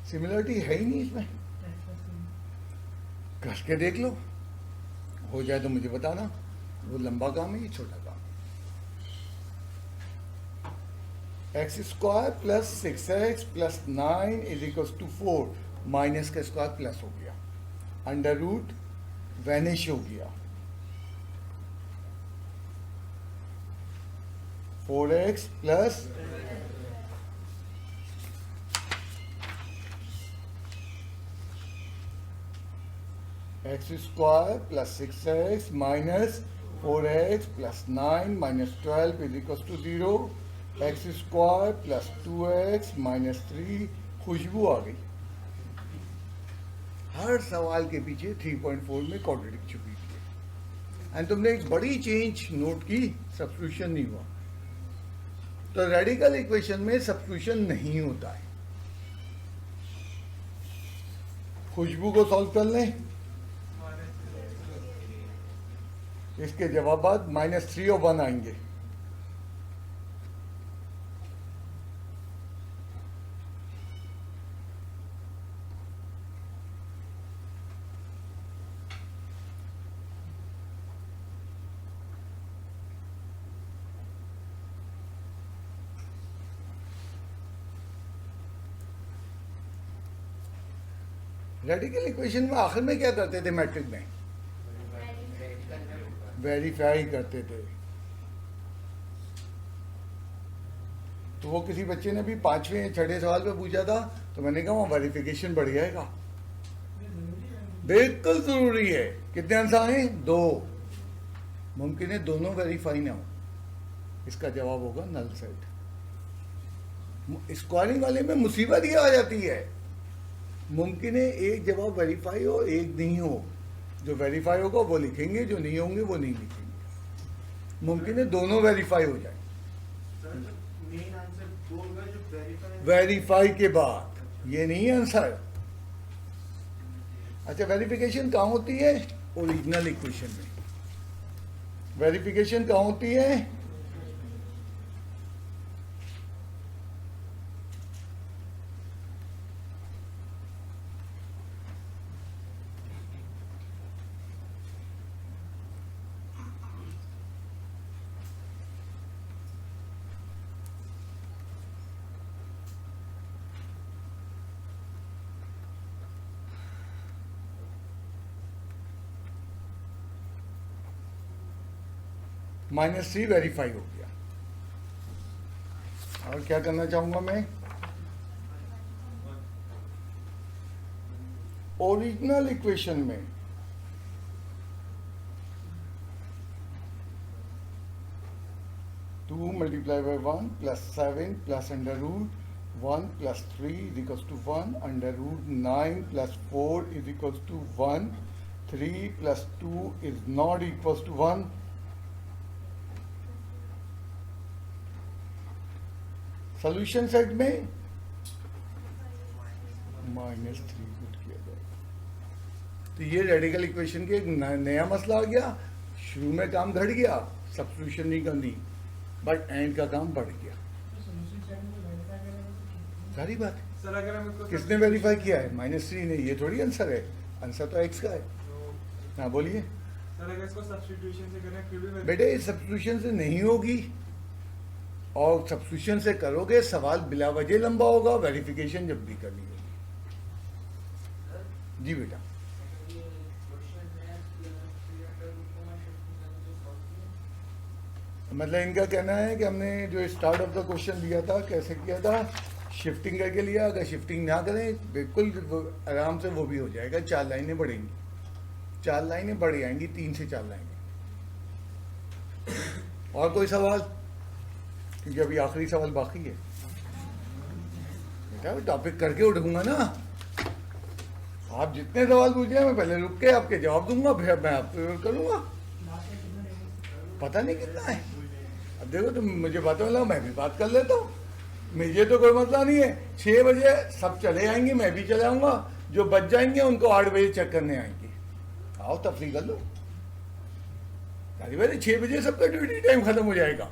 सिमिलरिटी है ही नहीं इसमें। कस के देख लो, हो जाए तो मुझे बताना। वो लंबा काम है, ये छोटा काम है। X square plus 6x plus 9 is equal to 4, minus का स्क्वायर प्लस हो गया, अंडर रूट वैनिश हो गया। 4x plus x square plus 6x minus 4x plus 9 minus 12 is equal to 0। X square plus 2x minus 3, खुशबू आ गई। हर सवाल के पीछे 3.4 में क्वाड्रेटिक छुपी थी एंड तुमने एक बड़ी चेंज नोट की, सब्स्टिट्यूशन नहीं हुआ। तो रेडिकल इक्वेशन में सब्स्टिट्यूशन नहीं होता है। खुशबू को सॉल्व कर लें, इसके जवाब -3 और 1 आएंगे। रेडिकल इक्वेशन में आखिर में क्या करते थे मैट्रिक में? वेरीफाई करते थे। तो वो किसी बच्चे ने भी 5वें 6ठे सवाल पे पूछा था, तो मैंने कहा वहाँ वेरिफिकेशन बढ़ जाएगा। बिल्कुल जरूरी है। कितने आंसर आए? 2। मुमकिन है दोनों वेरीफाई ना हो, इसका जवाब होगा नल सेट। स्क्वायरिंग वाले में मुसीबत ये आ जाती है, मुमकिन है एक जवाब वेरीफाई हो एक नहीं हो। जो वेरीफाई होगा वो लिखेंगे, जो नहीं होंगे वो नहीं लिखेंगे। मुमकिन है दोनों वेरीफाई हो जाए। मेन आंसर 2 होगा जो वेरीफाई के बाद, ये नहीं आंसर। अच्छा, वेरिफिकेशन कहाँ होती है? ओरिजिनल इक्वेशन में। वेरिफिकेशन कहाँ होती है? -3 वेरीफाई हो गया। और क्या करना चाहूंगा मैं? ओरिजिनल इक्वेशन में to multiply by 1 + 7 + √1 + 3 = 1, √9 + 4 = 1, 3 + 2 is not equals to 1। Solution set में -3 पुट किया जाएगा। तो ये रेडिकल इक्वेशन के एक नया मसला आ गया। शुरू में काम घट गया, सब्स्टिट्यूशन नहीं करनी, बट एंड का काम बढ़ गया। सारी बात है। सर अगर हम इसको किसने वेरीफाई किया है? -3 ने। ये थोड़ी आंसर है, आंसर तो x का है। हाँ बोलिए। सर अगर इसको सब्स्टिट्यूशन से करें फिर भी बेटे सब्स्टिट्यूशन से नहीं होगी, और सब्स्टिट्यूशन से करोगे सवाल बिला वजह लंबा होगा, वेरिफिकेशन जब भी करनी होगी। जी बेटा। मतलब इनका कहना है कि हमने जो स्टार्ट ऑफ द क्वेश्चन लिया था, कैसे किया था? शिफ्टिंग करके लिया। अगर शिफ्टिंग ना करें बिल्कुल आराम से वो भी हो जाएगा। 4 लाइनें बढ़ेंगी, 4 लाइनें बढ़ जाएंगी, 3 से 4 लाइनें। और कोई सवाल? क्योंकि अभी आखिरी सवाल बाकी है बेटा। टॉपिक करके उठूंगा ना। आप जितने सवाल पूछे मैं पहले रुक के आपके जवाब दूंगा, फिर मैं आपको करूंगा। पता नहीं कितना है। अब देखो तुम मुझे बातों में, मैं भी बात कर लेता हूँ, मुझे तो कोई मसला नहीं है। 6 बजे सब चले आएंगे, मैं भी चले आऊंगा। जो बच जाएंगे उनको 8 बजे चेक करने आएंगे। आओ तफरी कर लो। 6 बजे सबका ड्यूटी टाइम खत्म हो जाएगा,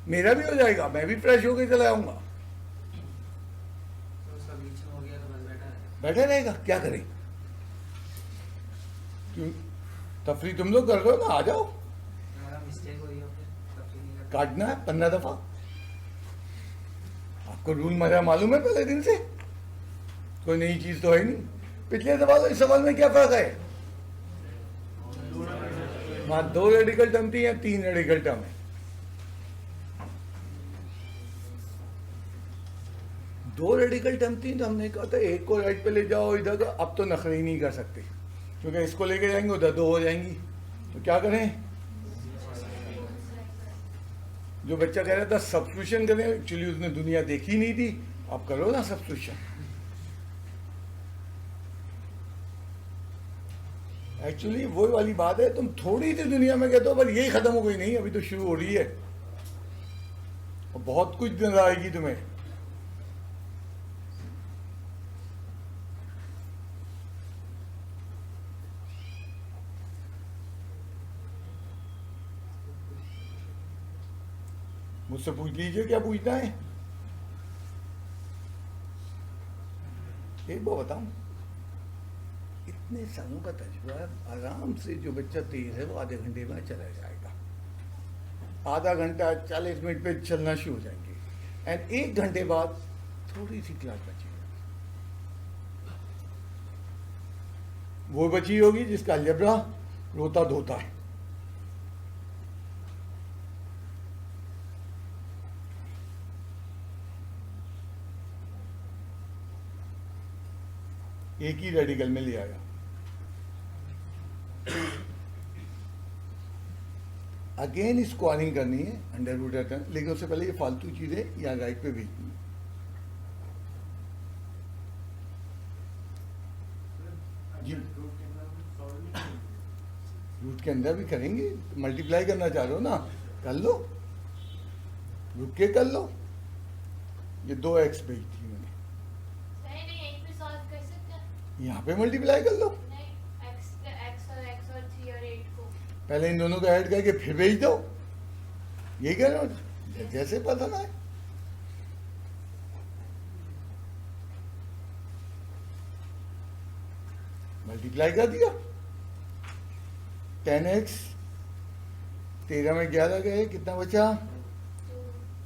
मेरा भी हो जाएगा, मैं भी फ्रेश होकर चला आऊंगा। बैठा रहेगा, क्या करें? क्यों? तफरी तुम लोग कर रहे हो ना, आ जाओ। काटना है 15 दफा। आपको रूल मजा मालूम है पहले दिन से, कोई नई चीज तो है नहीं। पिछले सवाल इस सवाल में क्या फर्क है? वहां 2 रेडिकल टर्म थी या 3 रेडिकल टर्म है? 2 रेडिकल टर्म थी, तो हमने कहा था एक को राइट पे ले जाओ इधर का। अब तो नखरे ही नहीं कर सकते, क्योंकि इसको लेके जाएंगे उधर 2 हो जाएंगी। तो क्या करें? जो बच्चा कह रहा था सब्स्टिट्यूशन करें, एक्चुअली उसने दुनिया देखी नहीं थी। अब करो ना सब्स्टिट्यूशन। एक्चुअली वही वाली बात है, तुम थोड़ी सी दुनिया में कहते हो पर यही खत्म हो गई नहीं, अभी तो शुरू हो रही है और बहुत कुछ नजर आएगी तुम्हें। मुझसे पूछ लीजिए क्या पूछना है। एक बार बताऊं, इतने सालों का तजुर्बा है, आराम से जो बच्चा तेज है वो आधे घंटे में चला जाएगा, आधा घंटा 40 मिनट पे चलना शुरू हो जाएंगे एंड 1 घंटे बाद थोड़ी सी क्लास बची होगी, वो बची होगी जिसका अलजेब्रा रोता धोता है। एक ही रेडिकल में ले आया। अगेन स्क्वायरिंग करनी है अंडर रूट रिटर्न, लेकिन उससे पहले ये फालतू चीजें यहाँ राइट पे भेजनी है। जी रूट के अंदर भी करेंगे, मल्टीप्लाई करना चाह रहे हो ना, कर लो, रुक के कर लो। ये 2x भेज थी मैंने, यहाँ पे मल्टीप्लाई कर लो, पहले इन दोनों को ऐड करके फिर भेज दो, यही कह रहे हो, जैसे पसंद आए। मल्टीप्लाई कर दिया, 10x 13 में 11 गए, कितना बचा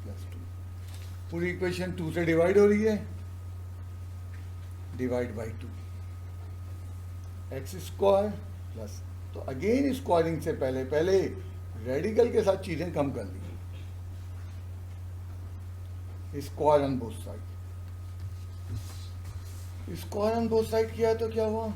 +2। पूरी इक्वेशन 2 से डिवाइड हो रही है, डिवाइड बाई 2, x² प्लस, तो अगेन स्क्वायरिंग से पहले पहले रेडिकल के साथ चीजें कम कर ली। Square on both side, square on both side किया तो क्या हुआ,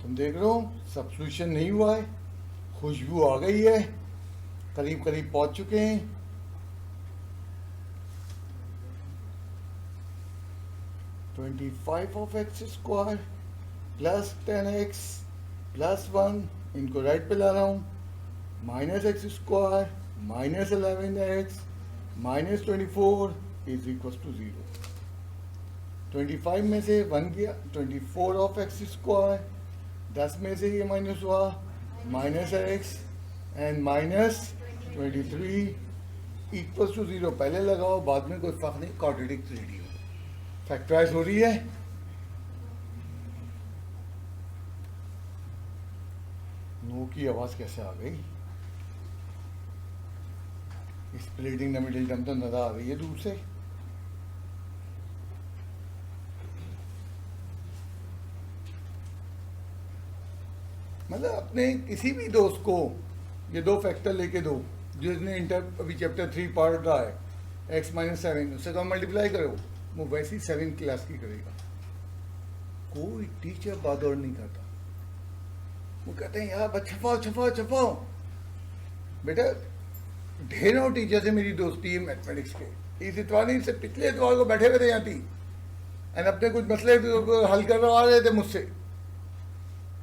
तुम देख रहे हो सब्स्टिट्यूशन नहीं हुआ है, खुशबू आ गई है, करीब करीब पहुंच चुके हैं। (25 of x² plus 10x plus 1, इनको राइट पे ला रहा हूं, -x² minus 11x minus 24 is equal to 0। 25 में से 1 गया, 24 ऑफ x², 10 में से ये माइनस हुआ, -x एंड -23 इक्वल टू 0। पहले लगाओ बाद में कोई फर्क नहीं, क्वाड्रेटिक 3D हो, फैक्टराइज हो रही है। नो की आवाज कैसे आ गई, स्प्लिटिंग द मिडिल टर्म तो नजर आ रही है दूर से। मतलब अपने किसी भी दोस्त को ये 2 फैक्टर लेके दो, जिसने इंटर अभी चैप्टर 3 पढ़ रहा है, x-7, उससे तो मल्टीप्लाई करो, वो वैसी 7 क्लास की करेगा। कोई टीचर बादौड़ नहीं करता, वो कहते हैं यार बस छपाओ छपाओ छपाओ। बेटा ढेरों टीचर से मेरी दोस्ती है मैथमेटिक्स के, इस इतवार नहीं से पिछले इतवार को बैठे हुए थे यहाँ थी एंड अपने कुछ मसले हल करवा रहे थे मुझसे।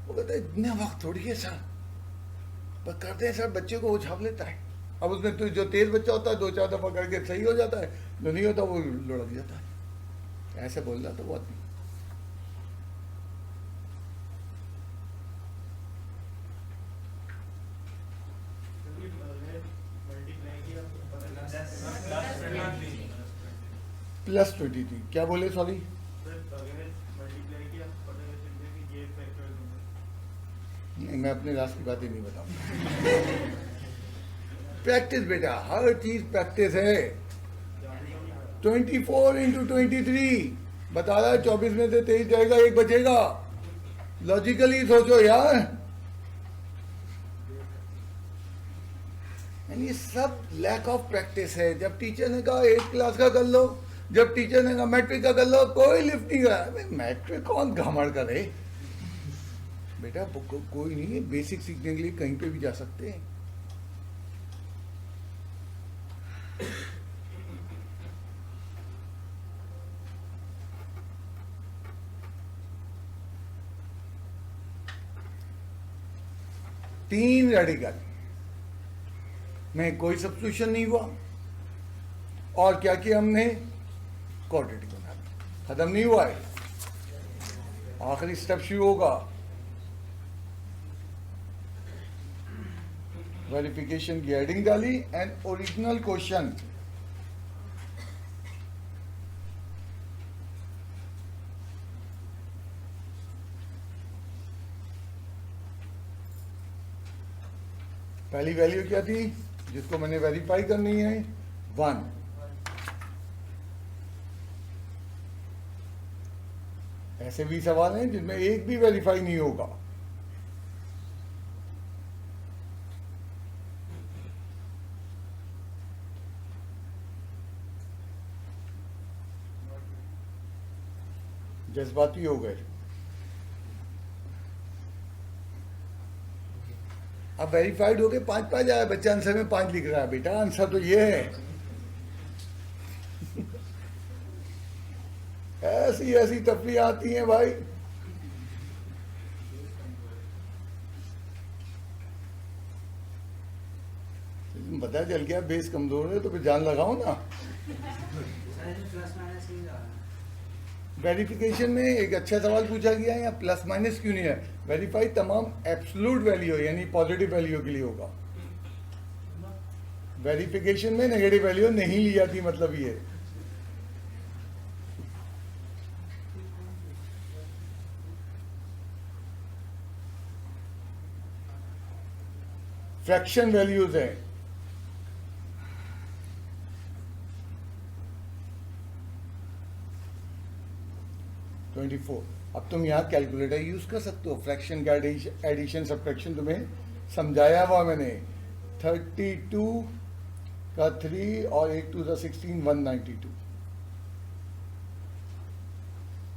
वो कहते हैं इतना वक्त थोड़ी है सर, बस करते हैं सर, बच्चे को वो छाप लेता है। अब उसमें तो जो तेज बच्चा होता है 2-4 दफा करके सही हो जाता है, जो नहीं होता वो लुढ़क जाता है। ऐसे बोल रहा था वो आदमी। +23 क्या बोले, सॉरी नहीं, मैं अपने रास की बातें नहीं बताऊंगा। प्रैक्टिस बेटा, हर चीज प्रैक्टिस है। 24 इंटू 23 बता रहा है, 24 में से 23 जाएगा, 1 बचेगा। लॉजिकली सोचो यार, एंड ये सब लैक ऑफ प्रैक्टिस है। जब टीचर ने कहा 8 क्लास का कर लो, जब टीचर ने कहा मैट्रिक का कर लो, कोई लिफ्ट नहीं करा। मैट्रिक कौन घमड़ करे बेटा, कोई नहीं है, बेसिक सीखने के लिए कहीं पे भी जा सकते हैं। तीन रेडिकल में कोई सब्स्टिट्यूशन नहीं हुआ, और क्या किया हमने, क्वाड्रेटिक बना दिया। खत्म नहीं हुआ है, आखिरी स्टेप शुरू होगा, वेरिफिकेशन की हेडिंग डाली एंड ओरिजिनल क्वेश्चन। पहली वैल्यू क्या थी जिसको मैंने वेरीफाई करनी है, 1। ऐसे भी सवाल हैं जिनमें एक भी वेरीफाई नहीं होगा। जज्बाती हो गए। अब वेरीफाइड हो गए, 5 5 आया, बच्चा आंसर में 5 लिख रहा है। बेटा आंसर तो ये है। ऐसी ऐसी तफरी आती हैं भाई। पता चल गया बेस कमजोर है तो फिर जान लगाओ ना। वेरिफिकेशन में एक अच्छा सवाल पूछा गया है, या प्लस माइनस क्यों नहीं है। वेरीफाई तमाम एब्सोल्यूट वैल्यू यानी पॉजिटिव वैल्यू के लिए होगा। वेरिफिकेशन में नेगेटिव वैल्यू नहीं ली जाती, मतलब ये। फ्रैक्शन वैल्यूज है, अब तुम यहाँ कैलकुलेटर यूज कर सकते हो। फ्रैक्शन का एडिशन सब्ट्रैक्शन तुम्हें समझाया हुआ मैंने। 32 का 3 और 8 2 16, 192।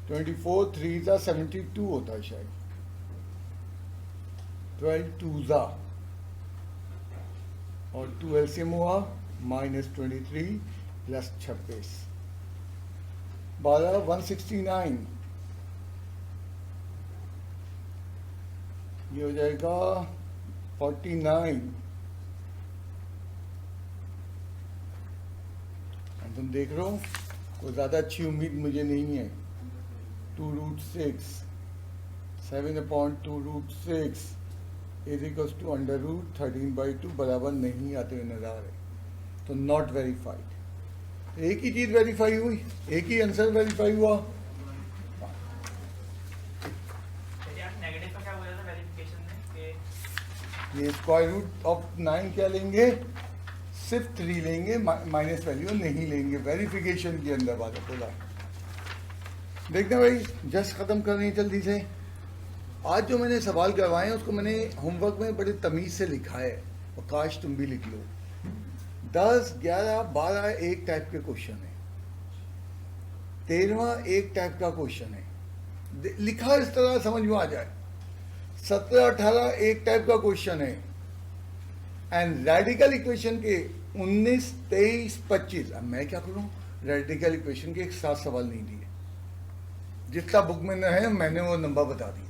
24 3 72 होता है शायद। 12 2 और 2 एलसीएम हुआ -23 प्लस 26, 12 169। ये हो जाएगा 49। तुम देख रहे हो, कोई ज़्यादा अच्छी उम्मीद मुझे नहीं है। 2√6 7/2√6 = √13/2 बराबर नहीं आते हुए नजर आ रहे, तो नॉट वेरीफाइड। एक ही चीज वेरीफाई हुई, एक ही आंसर वेरीफाई हुआ। ये स्क्वायर रूट ऑफ 9 क्या लेंगे, सिर्फ 3 लेंगे, माइनस वैल्यू नहीं लेंगे। वेरिफिकेशन के अंदर बात है। बोला देखना भाई, जस्ट खत्म करनी जल्दी से। आज जो मैंने सवाल करवाए हैं उसको मैंने होमवर्क में बड़े तमीज से लिखा है, और काश तुम भी लिख लो। 10 11 12 एक टाइप के क्वेश्चन है, 13वां एक टाइप का क्वेश्चन है। लिखा इस तरह समझ में आ जाए। 17 18 एक टाइप का क्वेश्चन है, एंड रेडिकल इक्वेशन के 19 23 25। अब मैं क्या करूं, रेडिकल इक्वेशन के एक 7 सवाल नहीं दिए, जितना बुक में है मैंने वो नंबर बता दिया।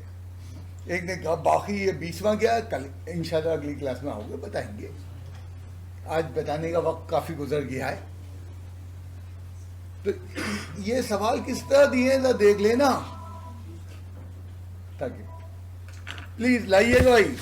एक ने कहा बाकी ये 20वां क्या है, कल इंशाल्लाह अगली क्लास में आओगे बताएंगे, आज बताने का वक्त काफी गुजर गया है। तो ये सवाल किस तरह दिए ना देख लेना, ताकि प्लीज लाइएगा भाई।